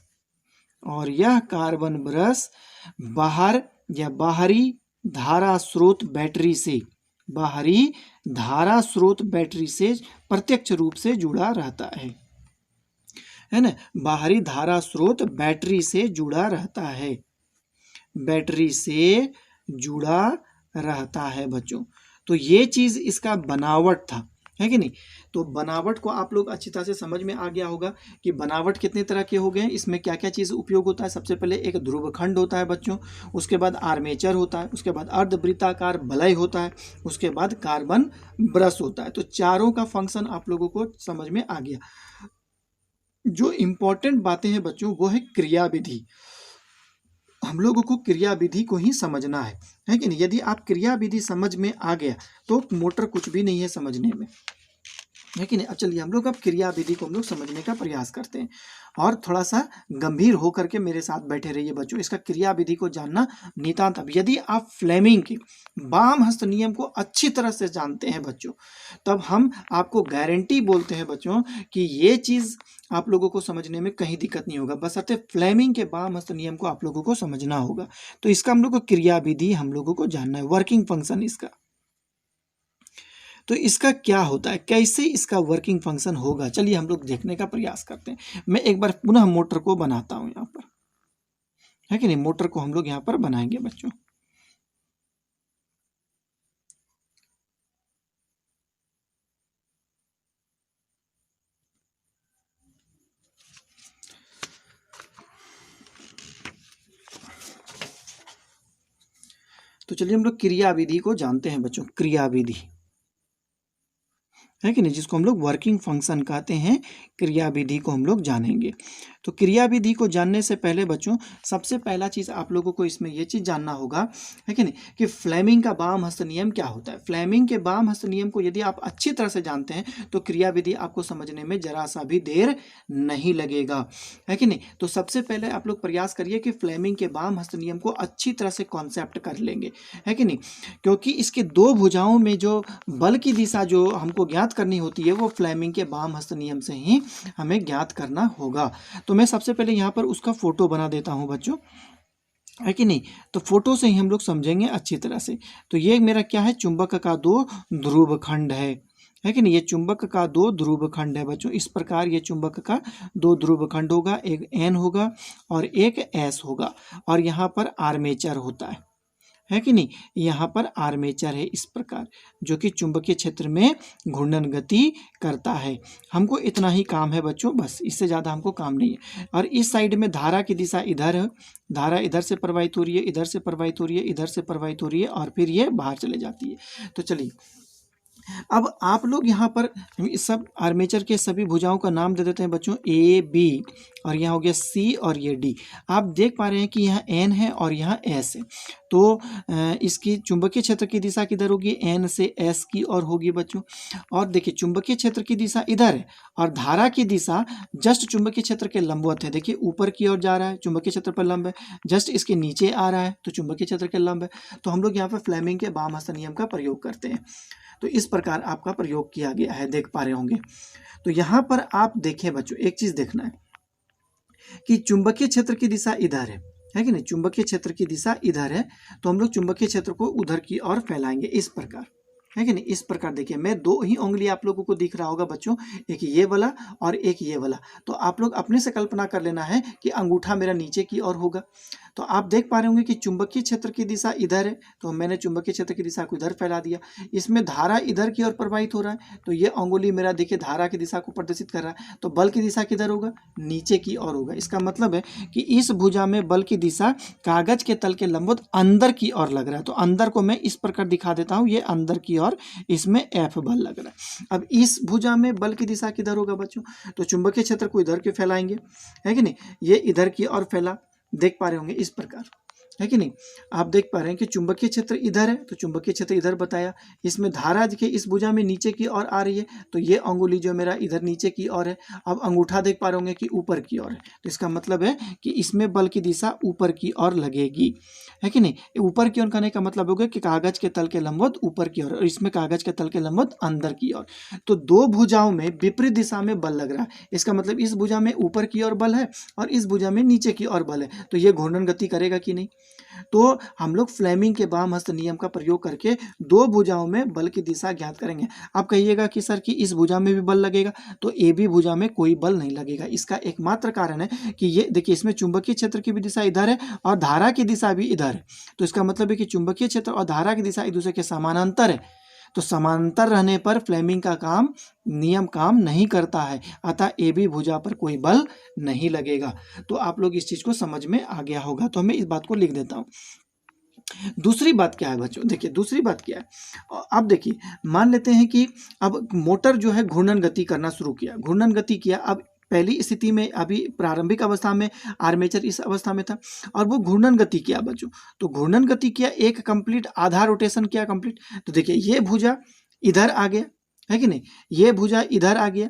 और यह कार्बन ब्रश बाहर या बाहरी धारा स्रोत बैटरी से, बाहरी धारा स्रोत बैटरी से प्रत्यक्ष रूप से जुड़ा रहता है ना, बाहरी धारा स्रोत बैटरी से जुड़ा रहता है, बैटरी से जुड़ा रहता है बच्चों। तो ये चीज़ इसका बनावट था, है कि नहीं। तो बनावट को आप लोग अच्छी तरह से समझ में आ गया होगा कि बनावट कितने तरह के हो गए, इसमें क्या क्या चीज़ उपयोग होता है। सबसे पहले एक ध्रुवखंड होता है बच्चों, उसके बाद आर्मेचर होता है, उसके बाद अर्धवृत्ताकार वलय होता है, उसके बाद कार्बन ब्रश होता है। तो चारों का फंक्शन आप लोगों को समझ में आ गया। जो इम्पोर्टेंट बातें हैं बच्चों वो है क्रियाविधि। हम लोगों को क्रियाविधि को ही समझना है कि नहीं। यदि आप क्रियाविधि समझ में आ गया तो मोटर कुछ भी नहीं है समझने में। है कि नहीं। अब चलिए हम लोग अब क्रिया विधि को हम लोग समझने का प्रयास करते हैं और थोड़ा सा गंभीर होकर के मेरे साथ बैठे रहिए बच्चों। इसका क्रिया विधि को जानना नितांत अब यदि आप फ्लेमिंग के वाम हस्त नियम को अच्छी तरह से जानते हैं बच्चों, तब हम आपको गारंटी बोलते हैं बच्चों कि ये चीज़ आप लोगों को समझने में कहीं दिक्कत नहीं होगा, बशर्ते फ्लेमिंग के वाम हस्त नियम को आप लोगों को समझना होगा। तो इसका हम लोग को क्रिया विधि हम लोगों को जानना है, वर्किंग फंक्शन इसका। तो इसका क्या होता है, कैसे इसका वर्किंग फंक्शन होगा, चलिए हम लोग देखने का प्रयास करते हैं। मैं एक बार पुनः मोटर को बनाता हूं यहाँ पर, है कि नहीं। मोटर को हम लोग यहाँ पर बनाएंगे बच्चों। तो चलिए हम लोग क्रिया विधि को जानते हैं बच्चों। क्रिया विधि है कि नहीं, जिसको हम लोग वर्किंग फंक्शन कहते हैं, क्रिया विधि को हम लोग जानेंगे। तो क्रिया विधि को जानने से पहले बच्चों सबसे पहला चीज़ आप लोगों को इसमें यह चीज़ जानना होगा, है कि नहीं, कि फ्लेमिंग का वाम हस्त नियम क्या होता है। फ्लेमिंग के वाम हस्त नियम को यदि आप अच्छी तरह से जानते हैं तो क्रिया विधि आपको समझने में जरा सा भी देर नहीं लगेगा, है कि नहीं। तो सबसे पहले आप लोग प्रयास करिए कि फ्लेमिंग के वाम हस्त नियम को अच्छी तरह से कॉन्सेप्ट कर लेंगे, है कि नहीं, क्योंकि इसके दो भुजाओं में जो बल की दिशा जो हमको ज्ञात करनी होती है वो फ्लेमिंग के वाम हस्त नियम से ही हमें ज्ञात करना होगा। तो मैं सबसे पहले यहाँ पर उसका फोटो बना देता हूँ बच्चों, है कि नहीं। तो फोटो से ही हम लोग समझेंगे अच्छी तरह से। तो ये मेरा क्या है, चुंबक का दो ध्रुव खंड है कि नहीं। ये चुंबक का दो ध्रुव खंड है बच्चों। इस प्रकार ये चुंबक का दो ध्रुव खंड होगा, एक एन होगा और एक एस होगा, और यहाँ पर आर्मेचर होता है कि नहीं। यहाँ पर आर्मेचर है इस प्रकार, जो कि चुंबकीय क्षेत्र में घूर्णन गति करता है। हमको इतना ही काम है बच्चों, बस, इससे ज़्यादा हमको काम नहीं है। और इस साइड में धारा की दिशा इधर है, धारा इधर से प्रवाहित हो रही है, इधर से प्रवाहित हो रही है, इधर से प्रवाहित हो रही है, और फिर ये बाहर चले जाती है। तो चलिए अब आप लोग यहाँ पर इस सब आर्मेचर के सभी भुजाओं का नाम दे देते हैं बच्चों, ए बी, और यहाँ हो गया सी, और ये डी। आप देख पा रहे हैं कि यहाँ एन है और यहाँ एस है। तो इसकी चुंबकीय क्षेत्र की दिशा किधर होगी, एन से एस की ओर होगी बच्चों। और देखिए चुंबकीय क्षेत्र की दिशा इधर है और धारा की दिशा जस्ट चुंबकीय क्षेत्र के लंबवत है। देखिए ऊपर की ओर जा रहा है, चुंबकीय क्षेत्र पर लंब है, जस्ट इसके नीचे आ रहा है तो चुंबकीय क्षेत्र के लंब है। तो हम लोग यहाँ पर फ्लेमिंग के वाम हस्त नियम का प्रयोग करते हैं। तो इस प्रकार आपका प्रयोग किया गया है, देख पा रहे होंगे। तो यहाँ पर आप देखें बच्चों, एक चीज देखना है कि चुंबकीय क्षेत्र की दिशा इधर है कि नहीं, चुंबकीय क्षेत्र की दिशा इधर है, तो हम लोग चुंबकीय क्षेत्र को उधर की ओर फैलाएंगे इस प्रकार, है कि नहीं। इस प्रकार देखिए, मैं दो ही उंगली आप लोगों को दिख रहा होगा बच्चों, एक ये वाला और एक ये वाला। तो आप लोग अपने से कल्पना कर लेना है कि अंगूठा मेरा नीचे की ओर होगा। तो आप देख पा रहे होंगे कि चुंबकीय क्षेत्र की दिशा इधर है, तो मैंने चुंबकीय क्षेत्र की दिशा को इधर फैला दिया। इसमें धारा इधर की ओर प्रवाहित हो रहा है, तो ये अंगुली मेरा देखिए धारा की दिशा को प्रदर्शित कर रहा है। तो बल की दिशा किधर होगा, नीचे की ओर होगा। इसका मतलब है कि इस भुजा में बल की दिशा कागज के तल के लंबवत अंदर की ओर लग रहा है। तो अंदर को मैं इस प्रकार दिखा देता हूँ, ये अंदर की ओर, इसमें एफ बल लग रहा है। अब इस भुजा में बल की दिशा किधर होगा बच्चों, तो चुंबकीय क्षेत्र को इधर के फैलाएंगे, है कि नहीं। ये इधर की ओर फैला, देख पा रहे होंगे इस प्रकार, है कि नहीं। आप देख पा रहे हैं कि चुंबकीय क्षेत्र इधर है, तो चुंबकीय क्षेत्र इधर बताया। इसमें धारा के इस भुजा में नीचे की ओर आ रही है, तो ये अंगुली जो मेरा इधर नीचे की ओर है। अब अंगूठा देख पा रहे होंगे कि ऊपर की ओर है, तो इसका मतलब है कि इसमें बल की दिशा ऊपर की ओर लगेगी, है कि नहीं। ऊपर की ओर कहने का मतलब होगा कि कागज के तल के लंबवत ऊपर की ओर, और इसमें कागज के तल के लंबवत अंदर की ओर। तो दो भुजाओं में विपरीत दिशा में बल लग रहा है। इसका मतलब इस भुजा में ऊपर की ओर बल है और इस भुजा में नीचे की ओर बल है, तो ये घूर्णन गति करेगा कि नहीं। तो हम लोग फ्लेमिंग के वाम हस्त नियम का प्रयोग करके दो भुजाओं में बल की दिशा ज्ञात करेंगे। आप कहिएगा कि सर कि इस भुजा में भी बल लगेगा, तो ए बी भुजा में कोई बल नहीं लगेगा। इसका एकमात्र कारण है कि ये देखिए, इसमें चुंबकीय क्षेत्र की भी दिशा इधर है और धारा की दिशा भी इधर है। तो इसका मतलब है कि चुंबकीय क्षेत्र और धारा की दिशा एक दूसरे के समानांतर है। तो समांतर रहने पर फ्लेमिंग का नियम काम नहीं करता है, अतः ए बी भुजा पर कोई बल नहीं लगेगा। तो आप लोग इस चीज को समझ में आ गया होगा, तो मैं इस बात को लिख देता हूं। दूसरी बात क्या है बच्चों, देखिए दूसरी बात क्या है। अब देखिए, मान लेते हैं कि अब मोटर जो है घूर्णन गति करना शुरू किया, घूर्णन गति किया। अब पहली स्थिति में, अभी प्रारंभिक अवस्था में आर्मेचर इस अवस्था में था और वो घूर्णन गति किया बच्चों। तो घूर्णन गति किया, एक कंप्लीट आधा रोटेशन किया कंप्लीट। तो देखिए ये भुजा इधर आ गया, है कि नहीं। ये भुजा इधर आ गया,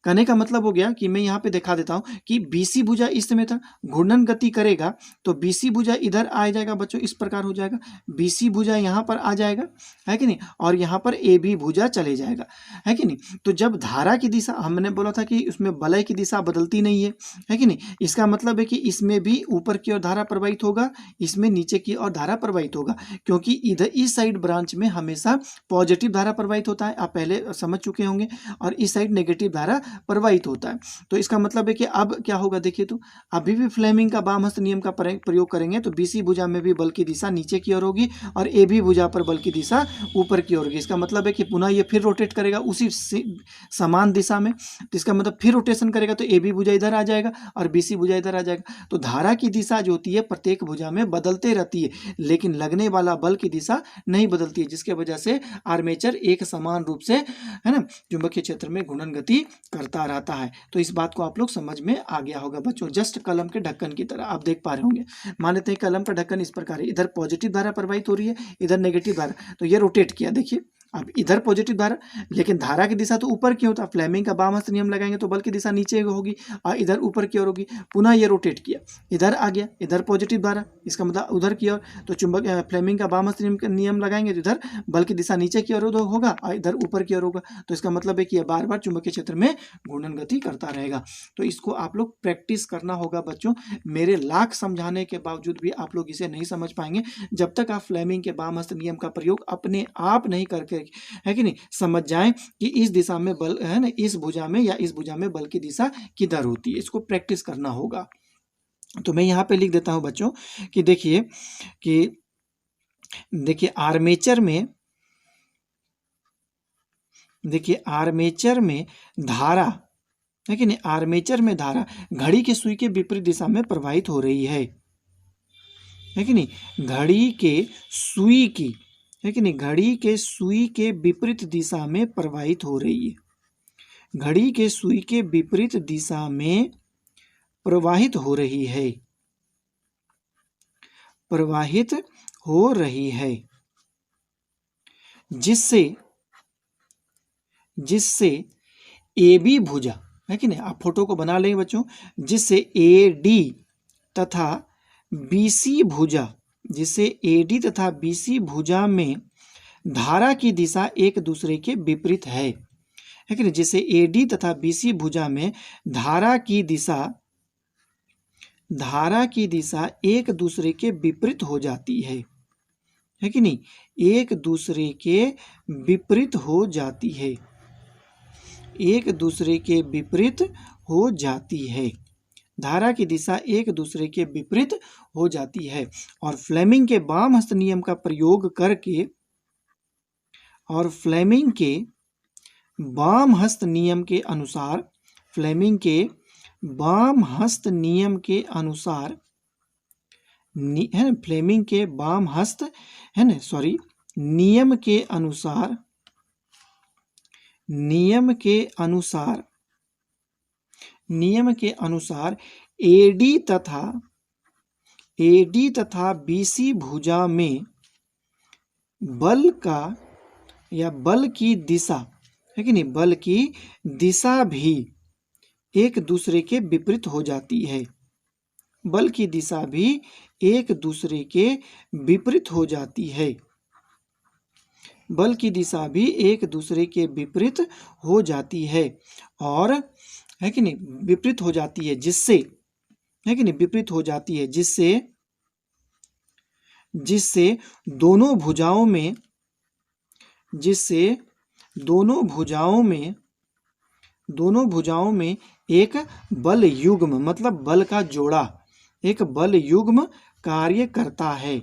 कहने का मतलब हो गया कि मैं यहाँ पे दिखा देता हूँ कि BC भुजा इस समय था, घूर्णन गति करेगा तो BC भुजा इधर आ जाएगा बच्चों, इस प्रकार हो जाएगा। BC भुजा यहाँ पर आ जाएगा, है कि नहीं, और यहाँ पर AB भुजा चले जाएगा, है कि नहीं। तो जब धारा की दिशा, हमने बोला था कि उसमें वलय की दिशा बदलती नहीं है कि नहीं। इसका मतलब है कि इसमें भी ऊपर की ओर धारा प्रवाहित होगा, इसमें नीचे की ओर धारा प्रवाहित होगा, क्योंकि इधर इस साइड ब्रांच में हमेशा पॉजिटिव धारा प्रवाहित होता है, आप पहले समझ चुके होंगे, और इस साइड नेगेटिव धारा प्रवाहित होता है। तो इसका मतलब है कि अब क्या होगा, देखिए तो अभी भी फ्लेमिंग का वामहस्त नियम का प्रयोग करेंगे तो BC भुजा में भी बल की दिशा नीचे की ओर होगी और AB भुजा पर बल की दिशा ऊपर की ओर होगी। इसका मतलब है कि पुनः ये फिर रोटेट करेगा उसी समान दिशा में, तो इसका मतलब फिर रोटेशन करेगा तो AB भुजा इधर आ जाएगा और BC भुजा इधर आ जाएगा। तो धारा की दिशा जो होती है प्रत्येक भुजा में बदलते रहती है, लेकिन लगने वाला बल की दिशा नहीं बदलती है, जिसके वजह से आर्मेचर एक समान रूप से, है ना, चुंबकीय क्षेत्र में घूर्णन गति करता रहता है। तो इस बात को आप लोग समझ में आ गया होगा बच्चों। जस्ट कलम के ढक्कन की तरह आप देख पा रहे होंगे। मान लेते हैं कलम का ढक्कन इस प्रकार है, इधर पॉजिटिव धारा प्रवाहित हो रही है, इधर नेगेटिव धारा, तो ये रोटेट किया, देखिए अब इधर पॉजिटिव धारा, लेकिन धारा की दिशा तो ऊपर की होता है, फ्लेमिंग का वामहस्त नियम लगाएंगे तो बल की दिशा नीचे होगी और इधर ऊपर की ओर होगी। पुनः ये रोटेट किया, इधर आ गया, इधर पॉजिटिव धारा, इसका मतलब उधर की ओर, तो चुंबक फ्लेमिंग का वामहस्त नियम लगाएंगे तो इधर बल की दिशा नीचे की ओर होगा और इधर ऊपर की ओर होगा। तो इसका मतलब है कि यह बार बार चुंबकीय क्षेत्र में घूर्णन गति करता रहेगा। तो इसको आप लोग प्रैक्टिस करना होगा बच्चों। मेरे लाख समझाने के बावजूद भी आप लोग इसे नहीं समझ पाएंगे जब तक आप फ्लेमिंग के वामहस्त नियम का प्रयोग अपने आप नहीं करके, है कि नहीं, समझ जाएं कि इस दिशा में बल, है ना, इस भुजा में या इस भुजा में बल की दिशा किधर होती है। इसको प्रैक्टिस करना होगा। तो मैं यहाँ पे लिख देता हूँ बच्चों कि देखिए आर्मेचर में, देखिए आर्मेचर में धारा, है कि नहीं, आर्मेचर में धारा घड़ी के सुई के विपरीत दिशा में प्रवाहित हो रही है कि नहीं, घड़ी के सुई की, है कि नहीं, घड़ी के सुई के विपरीत दिशा में प्रवाहित हो रही है, घड़ी के सुई के विपरीत दिशा में प्रवाहित हो रही है, प्रवाहित हो रही है, जिससे AB भुजा, है कि नहीं, आप फोटो को बना लेंगे बच्चों, जिससे AD तथा BC भुजा, जिससे AD तथा BC भुजा में धारा की दिशा एक दूसरे के विपरीत है कि नहीं, जिससे AD तथा BC भुजा में धारा की दिशा एक दूसरे के विपरीत हो जाती है कि नहीं, एक दूसरे के विपरीत हो जाती है, एक दूसरे के विपरीत हो जाती है, धारा की दिशा एक दूसरे के विपरीत हो जाती है। और फ्लेमिंग के वामहस्त नियम का प्रयोग करके, और फ्लेमिंग के वामहस्त नियम के अनुसार, फ्लेमिंग के वामहस्त नियम के अनुसार, है ना, फ्लेमिंग के वामहस्त, है ना, सॉरी, नियम के अनुसार, नियम के अनुसार AD तथा BC भुजा में बल का या बल की दिशा, है कि नहीं, बल की दिशा भी एक दूसरे के विपरीत हो जाती है, बल की दिशा भी एक दूसरे के विपरीत हो जाती है, बल की दिशा भी एक दूसरे के विपरीत हो जाती है, और, है कि नहीं, विपरीत हो जाती है, जिससे, है कि नहीं, विपरीत हो जाती है, जिससे दोनों भुजाओं में, दोनों भुजाओं में एक बल युग्म, मतलब बल का जोड़ा, एक बल युग्म कार्य करता है,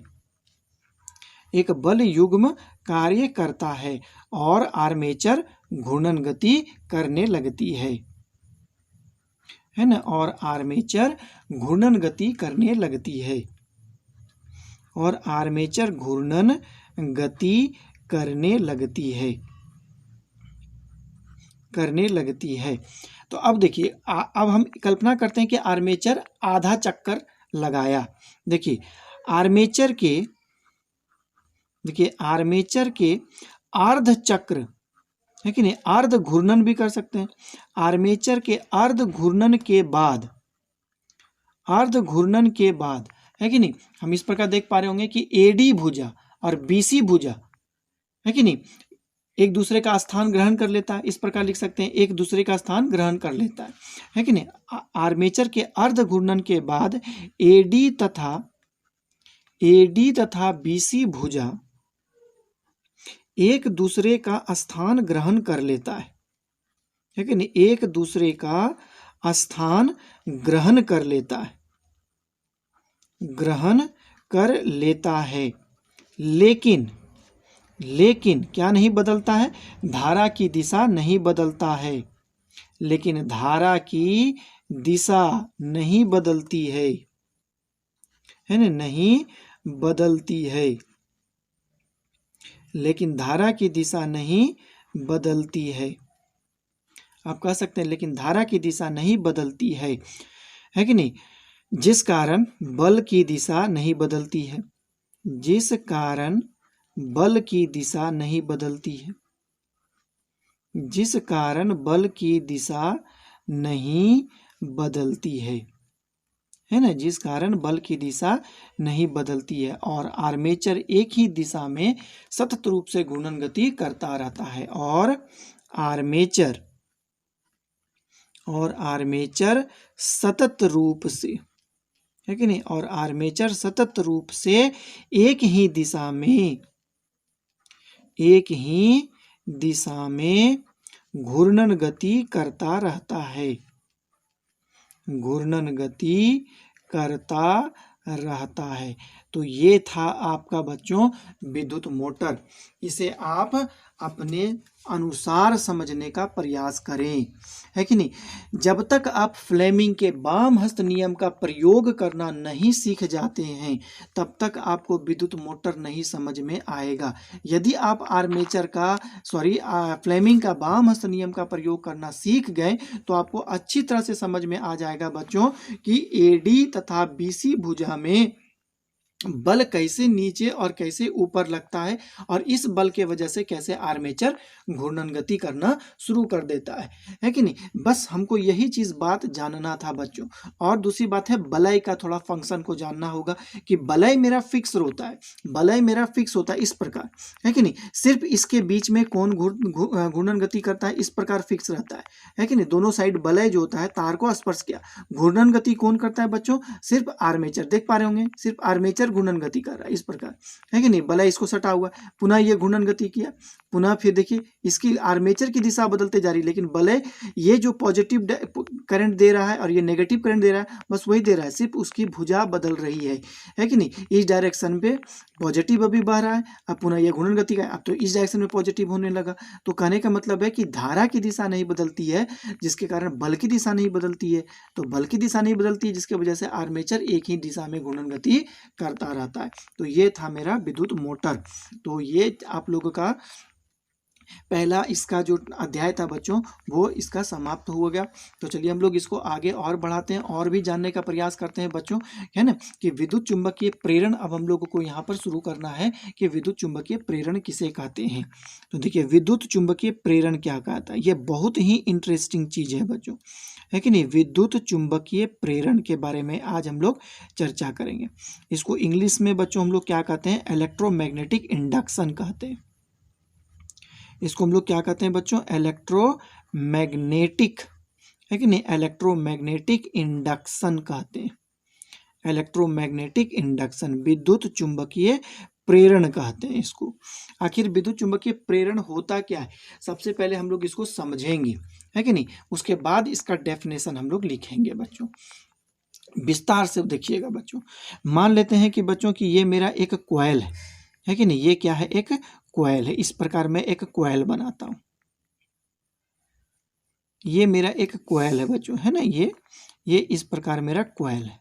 एक बल युग्म कार्य करता है और आर्मेचर घूर्णन गति करने लगती है ना, और आर्मेचर घूर्णन गति करने लगती है, और आर्मेचर घूर्णन गति करने लगती है। तो अब देखिए, अब हम कल्पना करते हैं कि आर्मेचर आधा चक्कर लगाया। देखिए आर्मेचर के अर्ध चक्र है कि नहीं। अर्ध घूर्णन भी कर सकते हैं। आर्मेचर के अर्ध घूर्णन के बाद, अर्ध घूर्णन के बाद, है कि नहीं, हम इस प्रकार देख पा रहे होंगे कि एडी भुजा और बीसी भुजा, है कि नहीं, एक दूसरे का स्थान ग्रहण कर लेता है। इस प्रकार लिख सकते हैं, एक दूसरे का स्थान ग्रहण कर लेता है कि नहीं। आर्मेचर के अर्ध घूर्णन के बाद एडी तथा बीसी भुजा एक दूसरे का स्थान ग्रहण कर लेता है कि नहीं, एक दूसरे का स्थान ग्रहण कर लेता है, ग्रहण कर लेता है। लेकिन क्या नहीं बदलता है, धारा की दिशा नहीं बदलता है। लेकिन धारा की दिशा नहीं बदलती है ना, नहीं बदलती है। लेकिन धारा की दिशा नहीं बदलती है। आप कह सकते हैं लेकिन धारा की दिशा नहीं बदलती है कि नहीं। जिस कारण बल की दिशा नहीं बदलती है, जिस कारण बल की दिशा नहीं बदलती है, जिस कारण बल की दिशा नहीं बदलती है ना, जिस कारण बल की दिशा नहीं बदलती है। और आर्मेचर एक ही दिशा में सतत रूप से घूर्णन गति करता रहता है। और आर्मेचर सतत रूप से, है कि नहीं, और आर्मेचर सतत रूप से एक ही दिशा में घूर्णन गति करता रहता है, घूर्णन गति करता रहता है। तो ये था आपका बच्चों विद्युत मोटर। इसे आप अपने अनुसार समझने का प्रयास करें, है कि नहीं। जब तक आप फ्लेमिंग के वाम हस्त नियम का प्रयोग करना नहीं सीख जाते हैं, तब तक आपको विद्युत मोटर नहीं समझ में आएगा। यदि आप फ्लेमिंग का वाम हस्त नियम का प्रयोग करना सीख गए, तो आपको अच्छी तरह से समझ में आ जाएगा बच्चों कि एडी तथा बीसी भुजा में बल कैसे नीचे और कैसे ऊपर लगता है, और इस बल के वजह से कैसे आर्मेचर घूर्णन गति करना शुरू कर देता है कि नहीं। बस हमको यही चीज बात जानना था बच्चों। और दूसरी बात है बलय का थोड़ा फंक्शन को जानना होगा कि बलय मेरा फिक्स होता है, बलय मेरा फिक्स होता है इस प्रकार, है कि नहीं। सिर्फ इसके बीच में कौन घूर्णन गति करता है, इस प्रकार फिक्स रहता है कि नहीं। दोनों साइड बलय जो होता है, तार को स्पर्श किया, घूर्णन गति कौन करता है बच्चों, सिर्फ आर्मेचर। देख पा रहे होंगे, सिर्फ आर्मेचर घूर्णन गति कर रहा है इस प्रकार, है कि नहीं। बलय इसको सटा हुआ, पुनः ये घूर्णन गति किया, पुनः फिर देखिए इसकी आर्मेचर की दिशा बदलते जा रही, लेकिन बलय ये जो पॉजिटिव करंट दे रहा है और ये नेगेटिव करंट दे रहा है, बस वही दे रहा है, सिर्फ उसकी भुजा बदल रही है कि नहीं। इस डायरेक्शन पे पॉजिटिव अभी बह रहा है, अब पुनः ये घूर्णन गति का, अब तो इस डायरेक्शन में पॉजिटिव होने लगा। तो कहने का मतलब है कि धारा की दिशा नहीं बदलती है, जिसके कारण बल की दिशा नहीं बदलती है। तो बल की दिशा नहीं बदलती है, जिसकी वजह से आर्मेचर एक ही दिशा में घूर्णन गति करता रहता है। तो ये था मेरा विद्युत मोटर। तो ये आप लोगों का पहला इसका जो अध्याय था बच्चों, वो इसका समाप्त हो गया। तो चलिए हम लोग इसको आगे और बढ़ाते हैं और भी जानने का प्रयास करते हैं बच्चों, है ना, कि विद्युत चुंबकीय प्रेरण। अब हम लोगों को यहाँ पर शुरू करना है कि विद्युत चुंबकीय प्रेरण किसे कहते हैं। तो देखिए विद्युत चुंबकीय प्रेरण क्या कहता है, ये बहुत ही इंटरेस्टिंग चीज है बच्चों, है कि नहीं। विद्युत चुंबकीय प्रेरण के बारे में आज हम लोग चर्चा करेंगे। इसको इंग्लिश में बच्चों हम लोग क्या कहते हैं, इलेक्ट्रोमैग्नेटिक इंडक्शन कहते हैं। इसको हम लोग क्या कहते हैं बच्चों, इलेक्ट्रोमैग्नेटिक, है कि नहीं, इलेक्ट्रोमैग्नेटिक इंडक्शन कहते हैं। इलेक्ट्रोमैग्नेटिक इंडक्शन, विद्युत चुंबकीय प्रेरण कहते हैं इसको। आखिर विद्युत चुंबकीय प्रेरण होता क्या है, सबसे पहले हम लोग इसको समझेंगे, है कि नहीं। उसके बाद इसका डेफिनेशन हम लोग लिखेंगे बच्चों, विस्तार से देखिएगा बच्चों। मान लेते हैं कि बच्चों की ये मेरा एक कॉइल है कि नहीं, ये क्या है, एक कॉइल है। इस प्रकार मैं एक कॉइल बनाता हूं, ये मेरा एक कॉइल है बच्चों, है ना, ये इस प्रकार मेरा कॉइल है।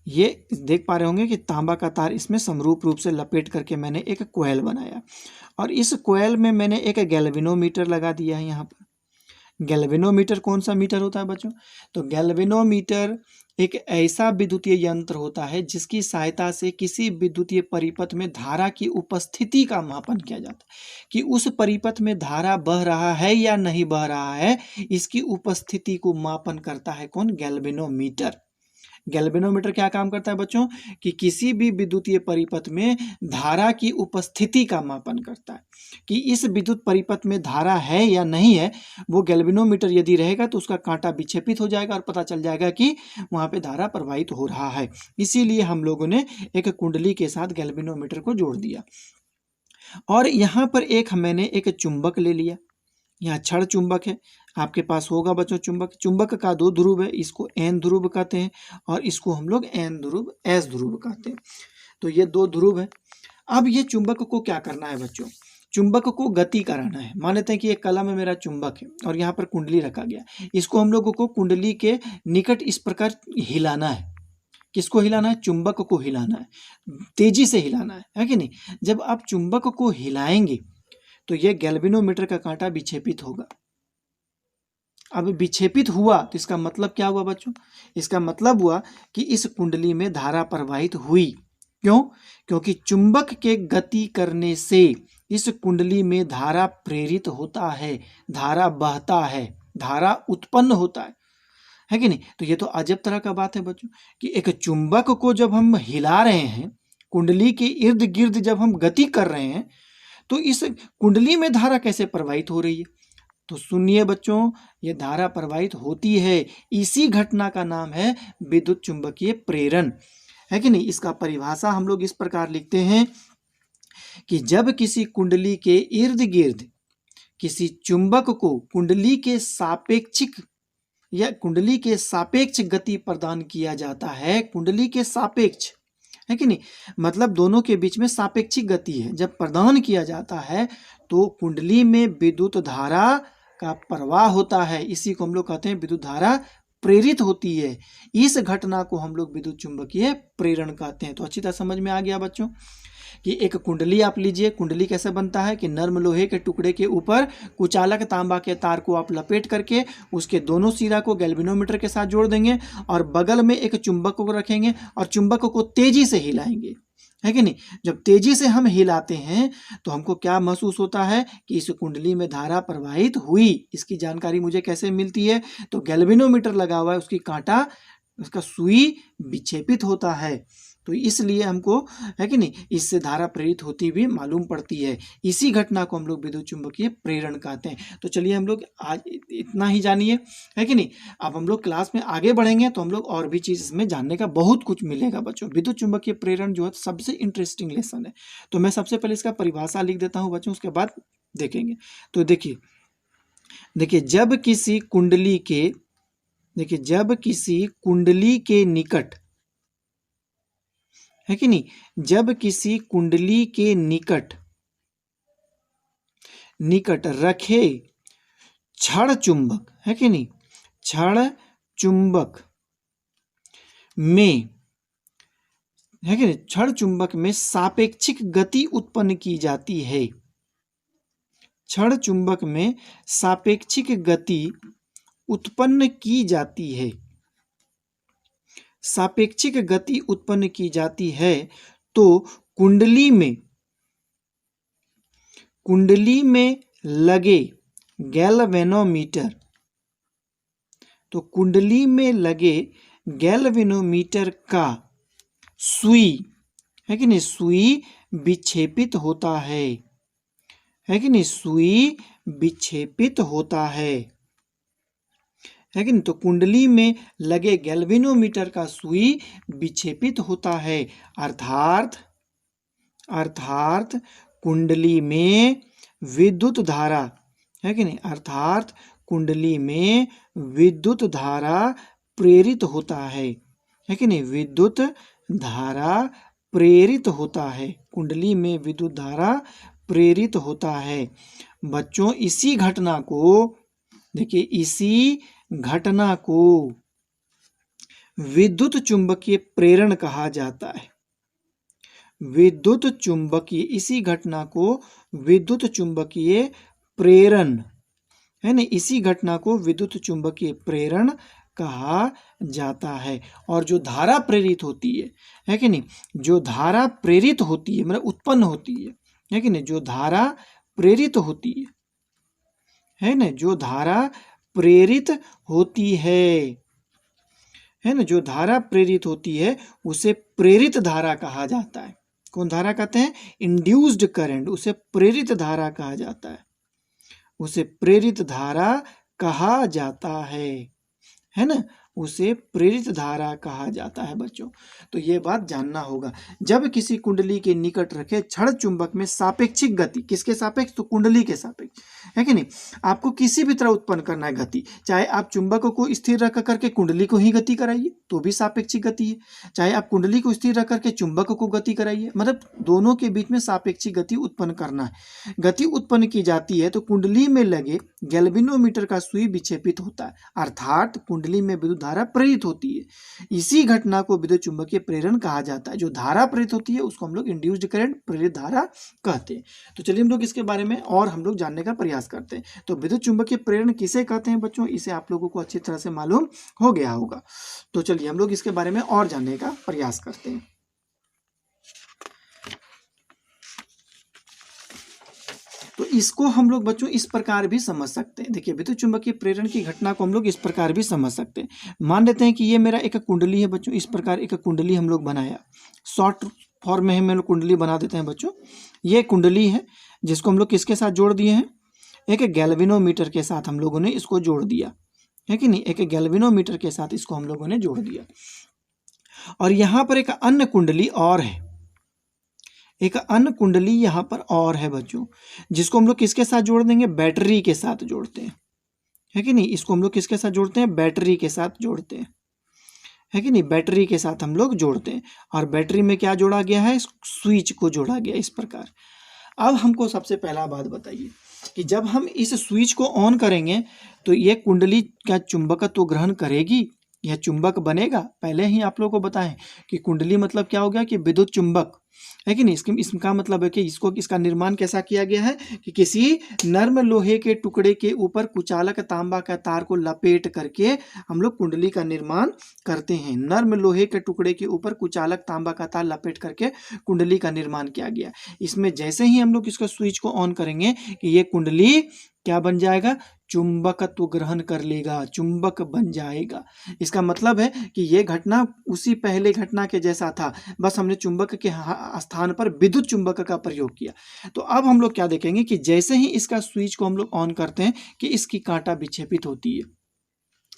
ये देख पा रहे होंगे कि तांबा का तार इसमें समरूप रूप से लपेट करके मैंने एक कॉइल बनाया, और इस कॉइल में मैंने एक गैल्वेनोमीटर लगा दिया है यहाँ पर। गैल्वेनोमीटर कौन सा मीटर होता है बच्चों? तो गैल्वेनोमीटर एक ऐसा विद्युतीय यंत्र होता है जिसकी सहायता से किसी विद्युतीय परिपथ में धारा की उपस्थिति का मापन किया जाता है कि उस परिपथ में धारा बह रहा है या नहीं बह रहा है। इसकी उपस्थिति को मापन करता है कौन? गैल्वेनोमीटर। गैल्वेनोमीटर क्या काम करता है बच्चों? कि किसी भी विद्युतीय परिपथ में धारा की उपस्थिति का मापन करता है कि इस विद्युत परिपथ में धारा है या नहीं है। वो गैल्वेनोमीटर यदि रहेगा तो उसका कांटा विक्षेपित हो जाएगा और पता चल जाएगा कि वहाँ पे धारा प्रवाहित हो रहा है। इसीलिए हम लोगों ने एक कुंडली के साथ गैल्वेनोमीटर को जोड़ दिया। और यहाँ पर मैंने एक चुंबक ले लिया। यहाँ क्षण चुंबक है, आपके पास होगा बच्चों चुंबक। चुंबक का 2 ध्रुव है, इसको N ध्रुव कहते हैं और इसको हम लोग N ध्रुव S ध्रुव कहते हैं। तो ये 2 ध्रुव है। अब ये चुंबक को क्या करना है बच्चों? चुंबक को गति कराना है। मान लेते हैं कि एक कला में मेरा चुंबक है और यहाँ पर कुंडली रखा गया। इसको हम लोगों को कुंडली के निकट इस प्रकार हिलाना है। किसको हिलाना है? चुंबक को हिलाना है, तेजी से हिलाना है कि नहीं? जब आप चुंबक को हिलाएंगे तो यह गैल्वेनोमीटर का कांटा विक्षेपित होगा। अब विक्षेपित हुआ तो इसका मतलब क्या हुआ बच्चों? इसका मतलब हुआ कि इस कुंडली में धारा प्रवाहित हुई। क्यों? क्योंकि चुंबक के गति करने से इस कुंडली में धारा प्रेरित होता है, धारा बहता है, धारा उत्पन्न होता है कि नहीं? तो ये तो अजब तरह का बात है बच्चों कि एक चुंबक को जब हम हिला रहे हैं, कुंडली के इर्द गिर्द जब हम गति कर रहे हैं, तो इस कुंडली में धारा कैसे प्रवाहित हो रही है? तो सुनिए बच्चों, ये धारा प्रवाहित होती है। इसी घटना का नाम है विद्युत चुंबकीय प्रेरण, है कि नहीं? इसका परिभाषा हम लोग इस प्रकार लिखते हैं कि जब किसी कुंडली के इर्द गिर्द किसी चुंबक को कुंडली के सापेक्षिक या कुंडली के सापेक्ष गति प्रदान किया जाता है। कुंडली के सापेक्ष, है कि नहीं? मतलब दोनों के बीच में सापेक्षिक गति है। जब प्रदान किया जाता है तो कुंडली में विद्युत धारा का प्रवाह होता है। इसी को हम लोग कहते हैं विद्युत धारा प्रेरित होती है। इस घटना को हम लोग विद्युत चुंबकीय प्रेरण कहते हैं। तो अच्छी तरह समझ में आ गया बच्चों कि एक कुंडली आप लीजिए। कुंडली कैसे बनता है कि नर्म लोहे के टुकड़े के ऊपर कुचालक तांबा के तार को आप लपेट करके उसके दोनों सिरा को गैल्वेनोमीटर के साथ जोड़ देंगे और बगल में एक चुंबक को रखेंगे और चुंबक को तेजी से हिलाएंगे, है कि नहीं? जब तेजी से हम हिलाते हैं तो हमको क्या महसूस होता है कि इस कुंडली में धारा प्रवाहित हुई। इसकी जानकारी मुझे कैसे मिलती है? तो गैल्वेनोमीटर लगा हुआ है, उसकी कांटा, उसका सुई विक्षेपित होता है, तो इसलिए हमको, है कि नहीं, इससे धारा प्रेरित होती हुई मालूम पड़ती है। इसी घटना को हम लोग विद्युत चुंबकीय प्रेरण कहते हैं। तो चलिए हम लोग आज इतना ही जानिए, है कि नहीं? अब हम लोग क्लास में आगे बढ़ेंगे तो हम लोग और भी चीज़ इसमें जानने का बहुत कुछ मिलेगा बच्चों। विद्युत चुंबकीय प्रेरण जो है सबसे इंटरेस्टिंग लेसन है। तो मैं सबसे पहले इसका परिभाषा लिख देता हूँ बच्चों, उसके बाद देखेंगे। तो देखिए जब किसी कुंडली के निकट, है कि नहीं, जब किसी कुंडली के निकट रखे क्षण चुंबक, है कि नहीं, क्षण चुंबक में, है कि नहीं, क्षण चुंबक में सापेक्षिक गति उत्पन्न की जाती है। क्षण चुंबक में सापेक्षिक गति उत्पन्न की जाती है। सापेक्षिक गति उत्पन्न की जाती है तो कुंडली में लगे गैल्वेनोमीटर, तो कुंडली में लगे गैल्वेनोमीटर का सुई, है कि नहीं, सुई विक्षेपित होता है कि नहीं, सुई विक्षेपित होता है कि नहीं? तो कुंडली में लगे गैल्वेनोमीटर का सुई विक्षेपित होता है, अर्थात कुंडली में विद्युत धारा, है कि नहीं, अर्थात कुंडली में विद्युत धारा प्रेरित होता है कि नहीं, विद्युत धारा प्रेरित होता है, कुंडली में विद्युत धारा प्रेरित होता है बच्चों। इसी घटना को, देखिए, इसी घटना को विद्युत चुंबकीय प्रेरण कहा जाता है। विद्युत चुंबकीय, इसी घटना को विद्युत चुंबकीय प्रेरण है ना। इसी घटना को विद्युत चुंबकीय प्रेरण कहा जाता है। और जो धारा प्रेरित होती है कि नहीं, जो धारा प्रेरित होती है मतलब उत्पन्न होती है कि नहीं, जो धारा प्रेरित होती है ना, जो धारा प्रेरित होती है ना, जो धारा प्रेरित होती है उसे प्रेरित धारा कहा जाता है। कौन धारा कहते हैं? इंड्यूस्ड करंट, उसे प्रेरित धारा कहा जाता है, उसे प्रेरित धारा कहा जाता है ना, उसे प्रेरित धारा कहा जाता है बच्चों। तो ये बात जानना होगा। जब किसी कुंडली के निकट रखे क्षण चुंबक में सापेक्षिक गति, किसके सापेक्ष? तो कुंडली के सापेक्ष, है कि नहीं। आपको किसी भी तरह उत्पन्न करना है गति, चाहे आप चुंबक को स्थिर रख करके कुंडली को ही गति कराइए तो भी सापेक्षिक गति है, चाहे आप कुंडली को स्थिर रख करके चुंबक को गति कराइए, मतलब दोनों के बीच में सापेक्षिक गति उत्पन्न करना है। गति उत्पन्न की जाती है तो कुंडली में लगे गैल्वेनोमीटर का सुई विक्षेपित होता है, अर्थात कुंडली में विद्युत धारा प्रेरित होती है। इसी घटना को विद्युत चुंबकीय प्रेरण कहा जाता है। जो धारा प्रेरित होती है उसको हम लोग इंड्यूस्ड करंट, प्रेरित धारा कहते हैं। तो चलिए हम लोग इसके बारे में और हम लोग जानने का प्रयास करते हैं। तो विद्युत चुंबकीय प्रेरण किसे कहते हैं बच्चों, इसे आप लोगों को अच्छी तरह से मालूम हो गया होगा। तो चलिए हम लोग इसके बारे में और जानने का प्रयास करते हैं। तो इसको हम लोग बच्चों इस प्रकार भी समझ सकते हैं। देखिए, विद्युत चुंबकीय प्रेरण की घटना को हम लोग इस प्रकार भी समझ सकते हैं। मान लेते हैं कि ये मेरा एक कुंडली है बच्चों, इस प्रकार एक कुंडली हम लोग बनाया, शॉर्ट फॉर्म में हम लोग कुंडली बना देते हैं बच्चों। ये कुंडली है जिसको हम लोग किसके साथ जोड़ दिए हैं? एक गैल्वेनोमीटर के साथ हम लोगों ने इसको जोड़ दिया, है कि नहीं। एक गैल्वेनोमीटर के साथ इसको हम लोगों ने जोड़ दिया। और यहाँ पर एक अन्य कुंडली और है, एक अन्य कुंडली यहाँ पर और है बच्चों, जिसको हम लोग किसके साथ जोड़ देंगे? बैटरी के साथ जोड़ते हैं, है कि नहीं। इसको हम लोग किसके साथ जोड़ते हैं? बैटरी के साथ जोड़ते हैं, है कि नहीं। बैटरी के साथ हम लोग जोड़ते हैं। और बैटरी में क्या जोड़ा गया है? स्विच को जोड़ा गया इस प्रकार। अब हमको सबसे पहला बात बताइए कि जब हम इस स्विच को ऑन करेंगे तो ये कुंडली क्या चुंबकत्व ग्रहण करेगी? यह चुंबक बनेगा? पहले ही आप लोगों को बताएं कि कुंडली मतलब क्या हो गया कि विद्युत चुंबक, है कि नहीं। इसका मतलब है कि इसका निर्माण कैसा किया गया है कि किसी नर्म लोहे के टुकड़े के ऊपर कुचालक तांबा का तार को लपेट करके हम लोग कुंडली का निर्माण करते हैं। नर्म लोहे के टुकड़े के ऊपर कुचालक तांबा का तार लपेट करके कुंडली का निर्माण किया गया। इसमें जैसे ही हम लोग इसका स्विच को ऑन करेंगे कि ये कुंडली क्या बन जाएगा? चुंबकत्व ग्रहण कर लेगा, चुंबक बन जाएगा। इसका मतलब है कि ये घटना उसी पहले घटना के जैसा था, बस हमने चुंबक के स्थान पर विद्युत चुंबक का प्रयोग किया। तो अब हम लोग क्या देखेंगे कि जैसे ही इसका स्विच को हम लोग ऑन करते हैं कि इसकी कांटा विक्षेपित होती है।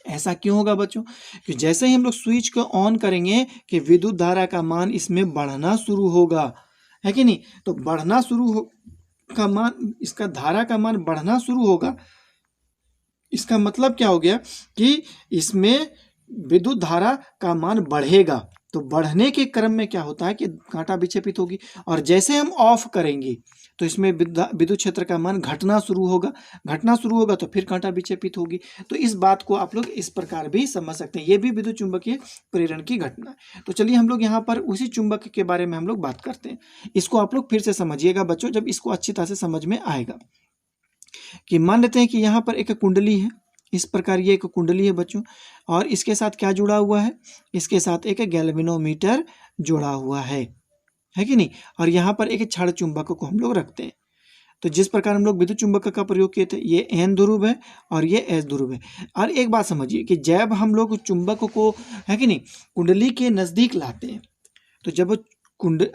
ऐसा क्यों होगा बच्चों? कि जैसे ही हम लोग स्विच को ऑन करेंगे कि विद्युत धारा का मान इसमें बढ़ना शुरू होगा, है कि नहीं। तो बढ़ना शुरू का मान, इसका धारा का मान बढ़ना शुरू होगा। इसका मतलब क्या हो गया कि इसमें विद्युत धारा का मान बढ़ेगा। तो बढ़ने के क्रम में क्या होता है कि कांटा विक्षेपित होगी, और जैसे हम ऑफ करेंगे तो इसमें विद्युत क्षेत्र का मान घटना शुरू होगा तो फिर कांटा विक्षेपित होगी। तो इस बात को आप लोग इस प्रकार भी समझ सकते हैं। ये भी विद्युत चुंबकीय प्रेरण की घटना है। तो चलिए हम लोग यहाँ पर उसी चुंबक के बारे में हम लोग बात करते हैं। इसको आप लोग फिर से समझिएगा बच्चों, जब इसको अच्छी तरह से समझ में आएगा। कि मान लेते हैं कि यहाँ पर एक कुंडली है, इस प्रकार ये एक कुंडली है बच्चों, और इसके साथ क्या जुड़ा हुआ है? इसके साथ एक गैल्वेनोमीटर जुड़ा हुआ है कि नहीं। और यहाँ पर एक क्षण चुंबक को हम लोग रखते हैं। तो जिस प्रकार हम लोग विद्युत चुंबक का प्रयोग किए थे, ये N ध्रुव है और ये S ध्रुव है। और एक बात समझिए कि जब हम लोग चुंबक को, है कि नहीं, कुंडली के नज़दीक लाते हैं, तो जब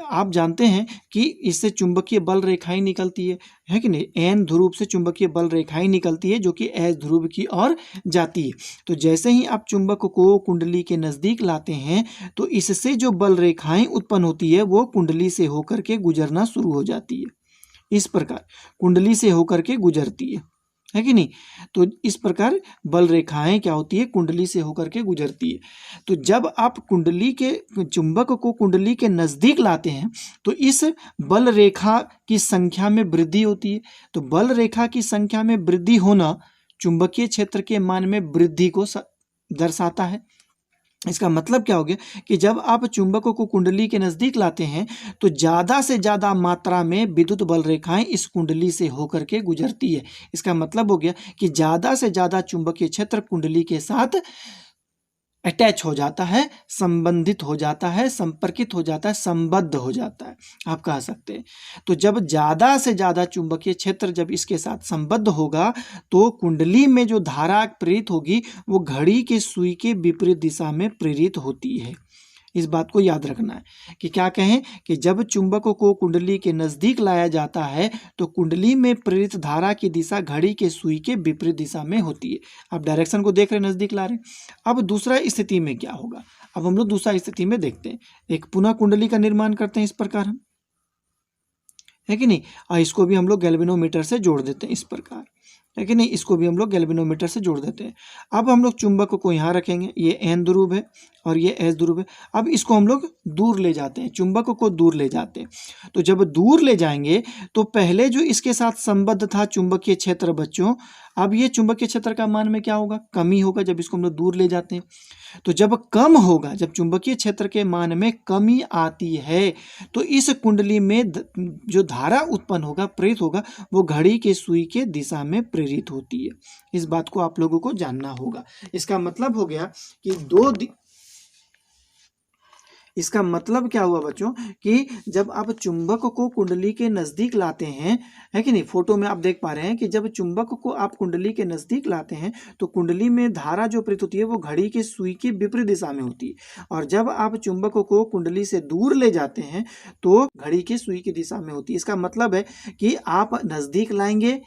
आप जानते हैं कि इससे चुंबकीय बल रेखाएं निकलती है कि नहीं। N ध्रुव से चुंबकीय बल रेखाएं निकलती है जो कि S ध्रुव की ओर जाती है। तो जैसे ही आप चुंबक को कुंडली के नज़दीक लाते हैं तो इससे जो बल रेखाएं उत्पन्न होती है वो कुंडली से होकर के गुजरना शुरू हो जाती है। इस प्रकार कुंडली से होकर के गुजरती है कि नहीं। तो इस प्रकार बल रेखाएं क्या होती है? कुंडली से होकर के गुजरती है। तो जब आप कुंडली के चुंबक को कुंडली के नज़दीक लाते हैं तो इस बल रेखा की संख्या में वृद्धि होती है। तो बल रेखा की संख्या में वृद्धि होना चुंबकीय क्षेत्र के मान में वृद्धि को दर्शाता है इसका मतलब क्या हो गया कि जब आप चुंबकों को कुंडली के नज़दीक लाते हैं तो ज़्यादा से ज़्यादा मात्रा में विद्युत बल रेखाएं इस कुंडली से होकर के गुजरती है। इसका मतलब हो गया कि ज़्यादा से ज़्यादा चुंबकीय क्षेत्र कुंडली के साथ अटैच हो जाता है, संबंधित हो जाता है, संपर्कित हो जाता है, संबद्ध हो जाता है, आप कह सकते हैं। तो जब ज़्यादा से ज़्यादा चुंबकीय क्षेत्र जब इसके साथ संबद्ध होगा तो कुंडली में जो धारा प्रेरित होगी वो घड़ी के सुई के विपरीत दिशा में प्रेरित होती है। इस बात को याद रखना है कि क्या कहें कि जब चुंबकों को कुंडली के नज़दीक लाया जाता है तो कुंडली में प्रेरित धारा की दिशा घड़ी के सुई के विपरीत दिशा में होती है। आप डायरेक्शन को देख रहे हैं, नज़दीक ला रहे हैं। अब दूसरा स्थिति में क्या होगा, अब हम लोग दूसरा स्थिति में देखते हैं। एक पुनः कुंडली का निर्माण करते हैं इस प्रकार, हम है कि नहीं, और इसको भी हम लोग गैल्वेनोमीटर से जोड़ देते हैं इस प्रकार, है कि नहीं, इसको भी हम लोग गैल्वेनोमीटर से जोड़ देते हैं। अब हम लोग चुंबक को यहाँ रखेंगे, ये N ध्रुव है और ये S ध्रुव है। अब इसको हम लोग दूर ले जाते हैं, चुंबक को दूर ले जाते हैं। तो जब दूर ले जाएंगे तो पहले जो इसके साथ संबद्ध था चुंबकीय क्षेत्र बच्चों, अब ये चुंबकीय क्षेत्र का मान में क्या होगा, कमी होगा जब इसको हम लोग दूर ले जाते हैं। तो जब कम होगा, जब चुंबकीय क्षेत्र के मान में कमी आती है तो इस कुंडली में जो धारा उत्पन्न होगा, प्रेरित होगा, वो घड़ी के सुई के दिशा में प्रेरित होती है। इस बात को आप लोगों को जानना होगा। इसका मतलब हो गया कि इसका मतलब क्या हुआ बच्चों कि जब आप चुंबक को कुंडली के नज़दीक लाते हैं, है कि नहीं, फोटो में आप देख पा रहे हैं कि जब चुंबक को आप कुंडली के नज़दीक लाते हैं तो कुंडली में धारा जो प्रेरित होती है वो घड़ी की सुई की विपरीत दिशा में होती है, और जब आप चुंबक को कुंडली से दूर ले जाते हैं तो घड़ी की सुई की दिशा में होती है। इसका मतलब है कि आप नज़दीक लाएंगे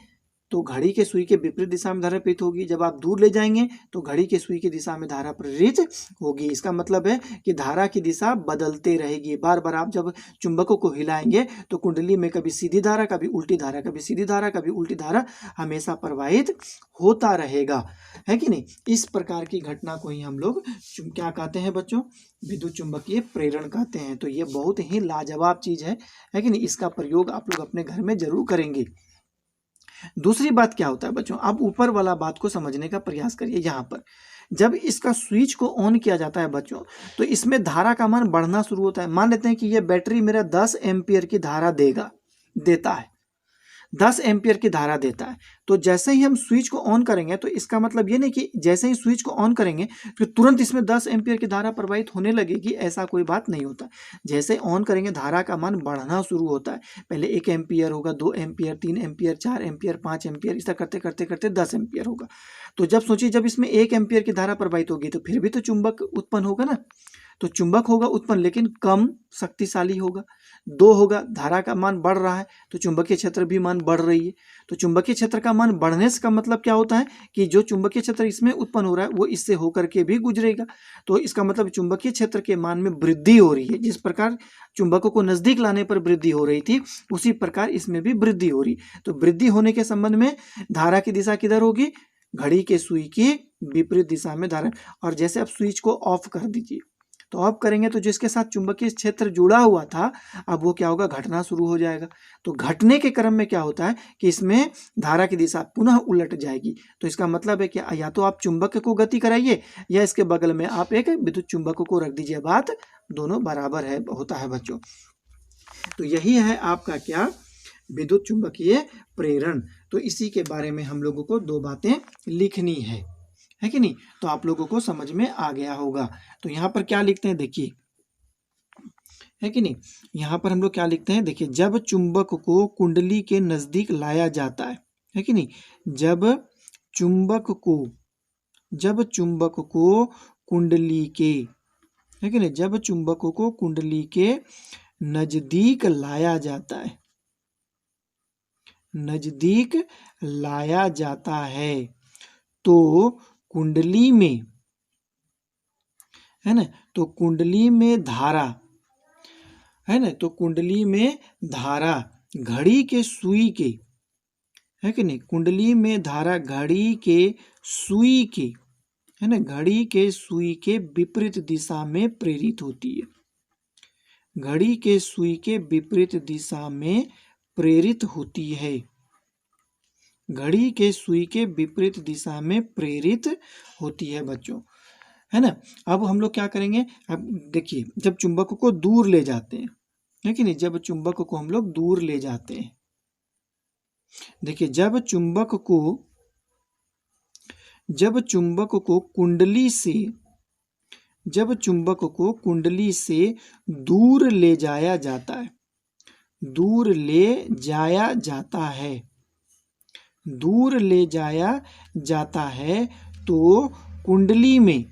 तो घड़ी के सुई के विपरीत दिशा में धारा प्रेरित होगी, जब आप दूर ले जाएंगे तो घड़ी के सुई की दिशा में धारा प्रेरित होगी। इसका मतलब है कि धारा की दिशा बदलते रहेगी। बार बार आप जब चुंबकों को हिलाएंगे तो कुंडली में कभी सीधी धारा, कभी उल्टी धारा, कभी सीधी धारा, कभी उल्टी धारा हमेशा प्रवाहित होता रहेगा, है कि नहीं। इस प्रकार की घटना को ही हम लोग क्या कहते हैं बच्चों, विद्युत चुंबकीय प्रेरण कहते हैं। तो ये बहुत ही लाजवाब चीज़ है कि नहीं। इसका प्रयोग आप लोग अपने घर में जरूर करेंगे। दूसरी बात क्या होता है बच्चों, आप ऊपर वाला बात को समझने का प्रयास करिए। यहाँ पर जब इसका स्विच को ऑन किया जाता है बच्चों तो इसमें धारा का मान बढ़ना शुरू होता है। मान लेते हैं कि ये बैटरी मेरा 10 एम्पियर की धारा देता है, 10 एम्पियर की धारा देता है। तो जैसे ही हम स्विच को ऑन करेंगे तो इसका मतलब ये नहीं कि जैसे ही स्विच को ऑन करेंगे तो तुरंत इसमें 10 एम्पियर की धारा प्रवाहित होने लगेगी, ऐसा कोई बात नहीं होता। जैसे ऑन करेंगे धारा का मान बढ़ना शुरू होता है। पहले 1 एम्पियर होगा, 2 एम्पियर, 3 एम्पियर, 4 एम्पियर, 5 एम्पियर, इस तरह करते करते करते 10 एम्पियर होगा। तो जब सोचिए जब इसमें 1 एम्पियर की धारा प्रवाहित होगी तो फिर भी तो चुंबक उत्पन्न होगा ना, तो चुंबक होगा उत्पन्न लेकिन कम शक्तिशाली होगा। 2 होगा, धारा का मान बढ़ रहा है तो चुंबकीय क्षेत्र भी मान बढ़ रही है। तो चुंबकीय क्षेत्र का मान बढ़ने से का मतलब क्या होता है कि जो चुंबकीय क्षेत्र इसमें उत्पन्न हो रहा है वो इससे होकर के भी गुजरेगा। तो इसका मतलब चुंबकीय क्षेत्र के मान में वृद्धि हो रही है। जिस प्रकार चुंबकों को नजदीक लाने पर वृद्धि हो रही थी उसी प्रकार इसमें भी वृद्धि हो रही। तो वृद्धि होने के संबंध में धारा की दिशा किधर होगी, घड़ी के सुई की विपरीत दिशा में धारा। और जैसे आप स्विच को ऑफ कर दीजिए तो ऑफ करेंगे तो जिसके साथ चुंबकीय क्षेत्र जुड़ा हुआ था अब वो क्या होगा, घटना शुरू हो जाएगा। तो घटने के क्रम में क्या होता है कि इसमें धारा की दिशा पुनः उलट जाएगी। तो इसका मतलब है कि या तो आप चुंबक को गति कराइए या इसके बगल में आप एक विद्युत चुंबक को रख दीजिए, बात दोनों बराबर है होता है बच्चों। तो यही है आपका क्या, विद्युत चुंबकीय प्रेरण। तो इसी के बारे में हम लोगों को 2 बातें लिखनी है कि नहीं। तो आप लोगों को समझ में आ गया होगा। तो यहाँ पर क्या लिखते हैं देखिए, है कि नहीं, यहाँ पर हम लोग क्या लिखते हैं देखिए, जब चुंबक को कुंडली के नजदीक लाया जाता है कि नहीं, जब चुंबक को कुंडली के, है कि नहीं, जब चुंबक को कुंडली के नजदीक लाया जाता है, नजदीक लाया जाता है तो कुंडली में, है ना, तो कुंडली में धारा, है ना, तो कुंडली में धारा घड़ी के सुई के, है कि नहीं, कुंडली में धारा घड़ी के सुई के, है ना, घड़ी के सुई के विपरीत दिशा में प्रेरित होती है। घड़ी के सुई के विपरीत दिशा में प्रेरित होती है। घड़ी के सुई के विपरीत दिशा में प्रेरित होती है बच्चों, है ना। अब हम लोग क्या करेंगे, अब देखिए जब चुंबक को दूर ले जाते हैं, है कि नहीं, जब चुंबक को हम लोग दूर ले जाते हैं, देखिए जब चुंबक को कुंडली से दूर ले जाया जाता है, दूर ले जाया जाता है, दूर ले जाया जाता है, तो कुंडली में,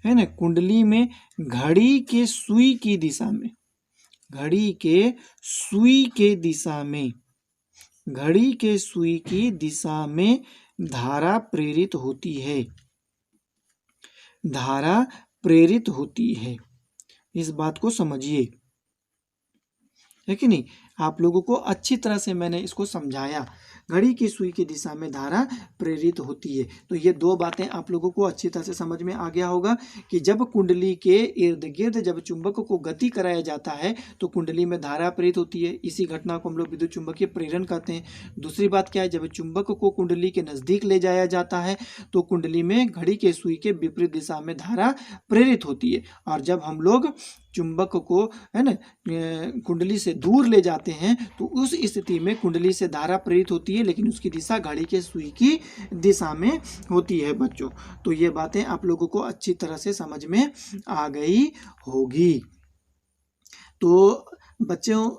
है ना, कुंडली में घड़ी के सुई की दिशा में, घड़ी के सुई के दिशा में, घड़ी के सुई की दिशा में धारा प्रेरित होती है, धारा प्रेरित होती है। इस बात को समझिए, है कि नहीं। आप लोगों को अच्छी तरह से मैंने इसको समझाया, घड़ी की सुई की दिशा में धारा प्रेरित होती है। तो ये दो बातें आप लोगों को अच्छी तरह से समझ में आ गया होगा कि जब कुंडली के इर्द गिर्द जब चुंबक को गति कराया जाता है तो कुंडली में धारा प्रेरित होती है, इसी घटना को हम लोग विद्युत चुंबकीय प्रेरण कहते हैं। दूसरी बात क्या है, जब चुंबक को कुंडली के नज़दीक ले जाया जाता है तो कुंडली में घड़ी के सुई के विपरीत दिशा में धारा प्रेरित होती है, और जब हम लोग चुंबक को, है ना, कुंडली से दूर ले जाते हैं तो उस स्थिति में कुंडली से धारा प्रेरित होती है, लेकिन उसकी दिशा घड़ी के सुई की दिशा में होती है बच्चों। तो ये बातें आप लोगों को अच्छी तरह से समझ में आ गई होगी। तो बच्चों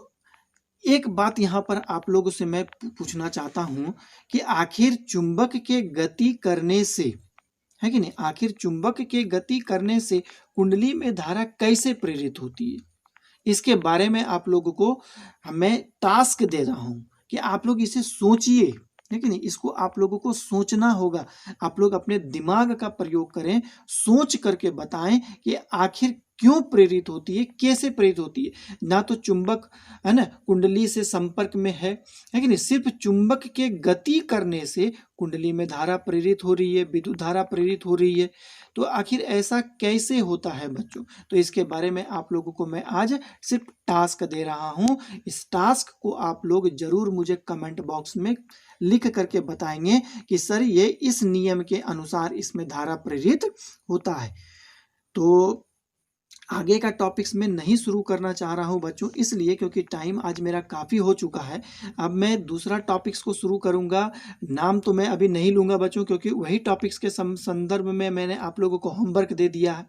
एक बात यहाँ पर आप लोगों से मैं पूछना चाहता हूँ कि आखिर चुंबक के गति करने से, है कि नहीं, आखिर चुंबक के गति करने से कुंडली में धारा कैसे प्रेरित होती है, इसके बारे में आप लोगों को मैं टास्क दे रहा हूं कि आप लोग इसे सोचिए, है कि नहीं। इसको आप लोगों को सोचना होगा, आप लोग अपने दिमाग का प्रयोग करें, सोच करके बताएं कि आखिर क्यों प्रेरित होती है, कैसे प्रेरित होती है। ना तो चुंबक, है ना, कुंडली से संपर्क में है कि नहीं, सिर्फ चुंबक के गति करने से कुंडली में धारा प्रेरित हो रही है, विद्युत धारा प्रेरित हो रही है। तो आखिर ऐसा कैसे होता है बच्चों, तो इसके बारे में आप लोगों को मैं आज सिर्फ टास्क दे रहा हूं। इस टास्क को आप लोग जरूर मुझे कमेंट बॉक्स में लिख करके बताएंगे कि सर ये इस नियम के अनुसार इसमें धारा प्रेरित होता है। तो आगे का टॉपिक्स में नहीं शुरू करना चाह रहा हूं बच्चों, इसलिए क्योंकि टाइम आज मेरा काफ़ी हो चुका है। अब मैं दूसरा टॉपिक्स को शुरू करूंगा, नाम तो मैं अभी नहीं लूंगा बच्चों, क्योंकि वही टॉपिक्स के संदर्भ में मैंने आप लोगों को होमवर्क दे दिया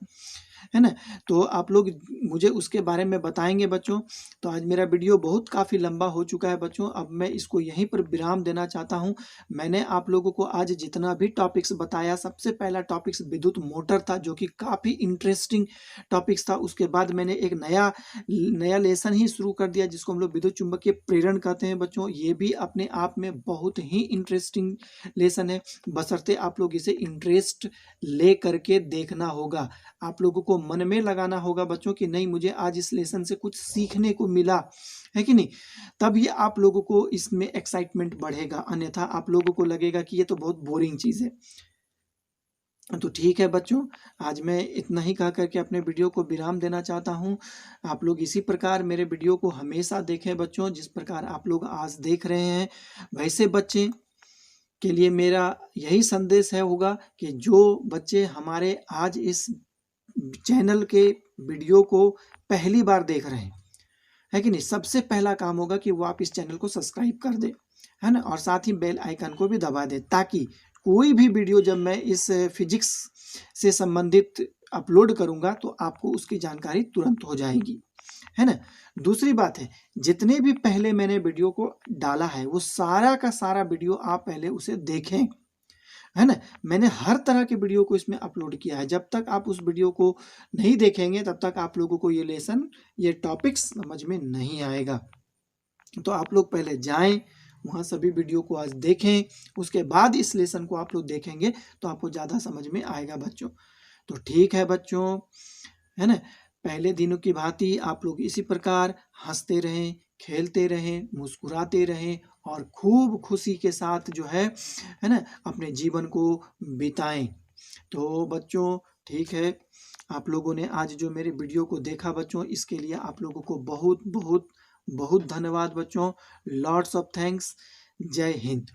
है ना। तो आप लोग मुझे उसके बारे में बताएंगे बच्चों। तो आज मेरा वीडियो बहुत काफ़ी लंबा हो चुका है बच्चों, अब मैं इसको यहीं पर विराम देना चाहता हूं। मैंने आप लोगों को आज जितना भी टॉपिक्स बताया, सबसे पहला टॉपिक्स विद्युत मोटर था जो कि काफ़ी इंटरेस्टिंग टॉपिक्स था। उसके बाद मैंने एक नया लेसन ही शुरू कर दिया जिसको हम लोग विद्युत चुंबकीय प्रेरण कहते हैं बच्चों। ये भी अपने आप में बहुत ही इंटरेस्टिंग लेसन है, बशर्ते आप लोग इसे इंटरेस्ट ले करके देखना होगा। आप लोगों को मन में लगाना होगा बच्चों कि नहीं, मुझे आज इस लेसन से कुछ सीखने को मिला, है कि नहीं। तब ये आप लोगों को इसमें एक्साइटमेंट बढ़ेगा, अन्यथा आप लोगों को लगेगा कि ये तो बहुत बोरिंग चीज़ है। तो ठीक है बच्चों, आज मैं इतना ही कह करके अपने वीडियो को विराम देना चाहता हूँ। आप लोग इसी प्रकार मेरे वीडियो को हमेशा देखें बच्चों, जिस प्रकार आप लोग आज देख रहे हैं। वैसे बच्चे के लिए मेरा यही संदेश है होगा कि जो बच्चे हमारे आज इस चैनल के वीडियो को पहली बार देख रहे हैं, है कि नहीं, सबसे पहला काम होगा कि वो आप इस चैनल को सब्सक्राइब कर दे, है ना, और साथ ही बेल आइकन को भी दबा दे, ताकि कोई भी वीडियो जब मैं इस फिजिक्स से संबंधित अपलोड करूंगा तो आपको उसकी जानकारी तुरंत हो जाएगी, है ना। दूसरी बात है, जितने भी पहले मैंने वीडियो को डाला है वो सारा का सारा वीडियो आप पहले उसे देखें, है ना। मैंने हर तरह के वीडियो को इसमें अपलोड किया है। जब तक आप उस वीडियो को नहीं देखेंगे तब तक आप लोगों को ये लेसन, ये टॉपिक्स समझ में नहीं आएगा। तो आप लोग पहले जाएं, वहाँ सभी वीडियो को आज देखें, उसके बाद इस लेसन को आप लोग देखेंगे तो आपको ज़्यादा समझ में आएगा बच्चों। तो ठीक है बच्चों, है ना, पहले दिनों की भांति आप लोग इसी प्रकार हंसते रहें, खेलते रहें, मुस्कुराते रहें और खूब खुशी के साथ जो है ना, अपने जीवन को बिताएं। तो बच्चों ठीक है, आप लोगों ने आज जो मेरे वीडियो को देखा बच्चों, इसके लिए आप लोगों को बहुत बहुत बहुत धन्यवाद बच्चों। Lots of thanks. जय हिंद।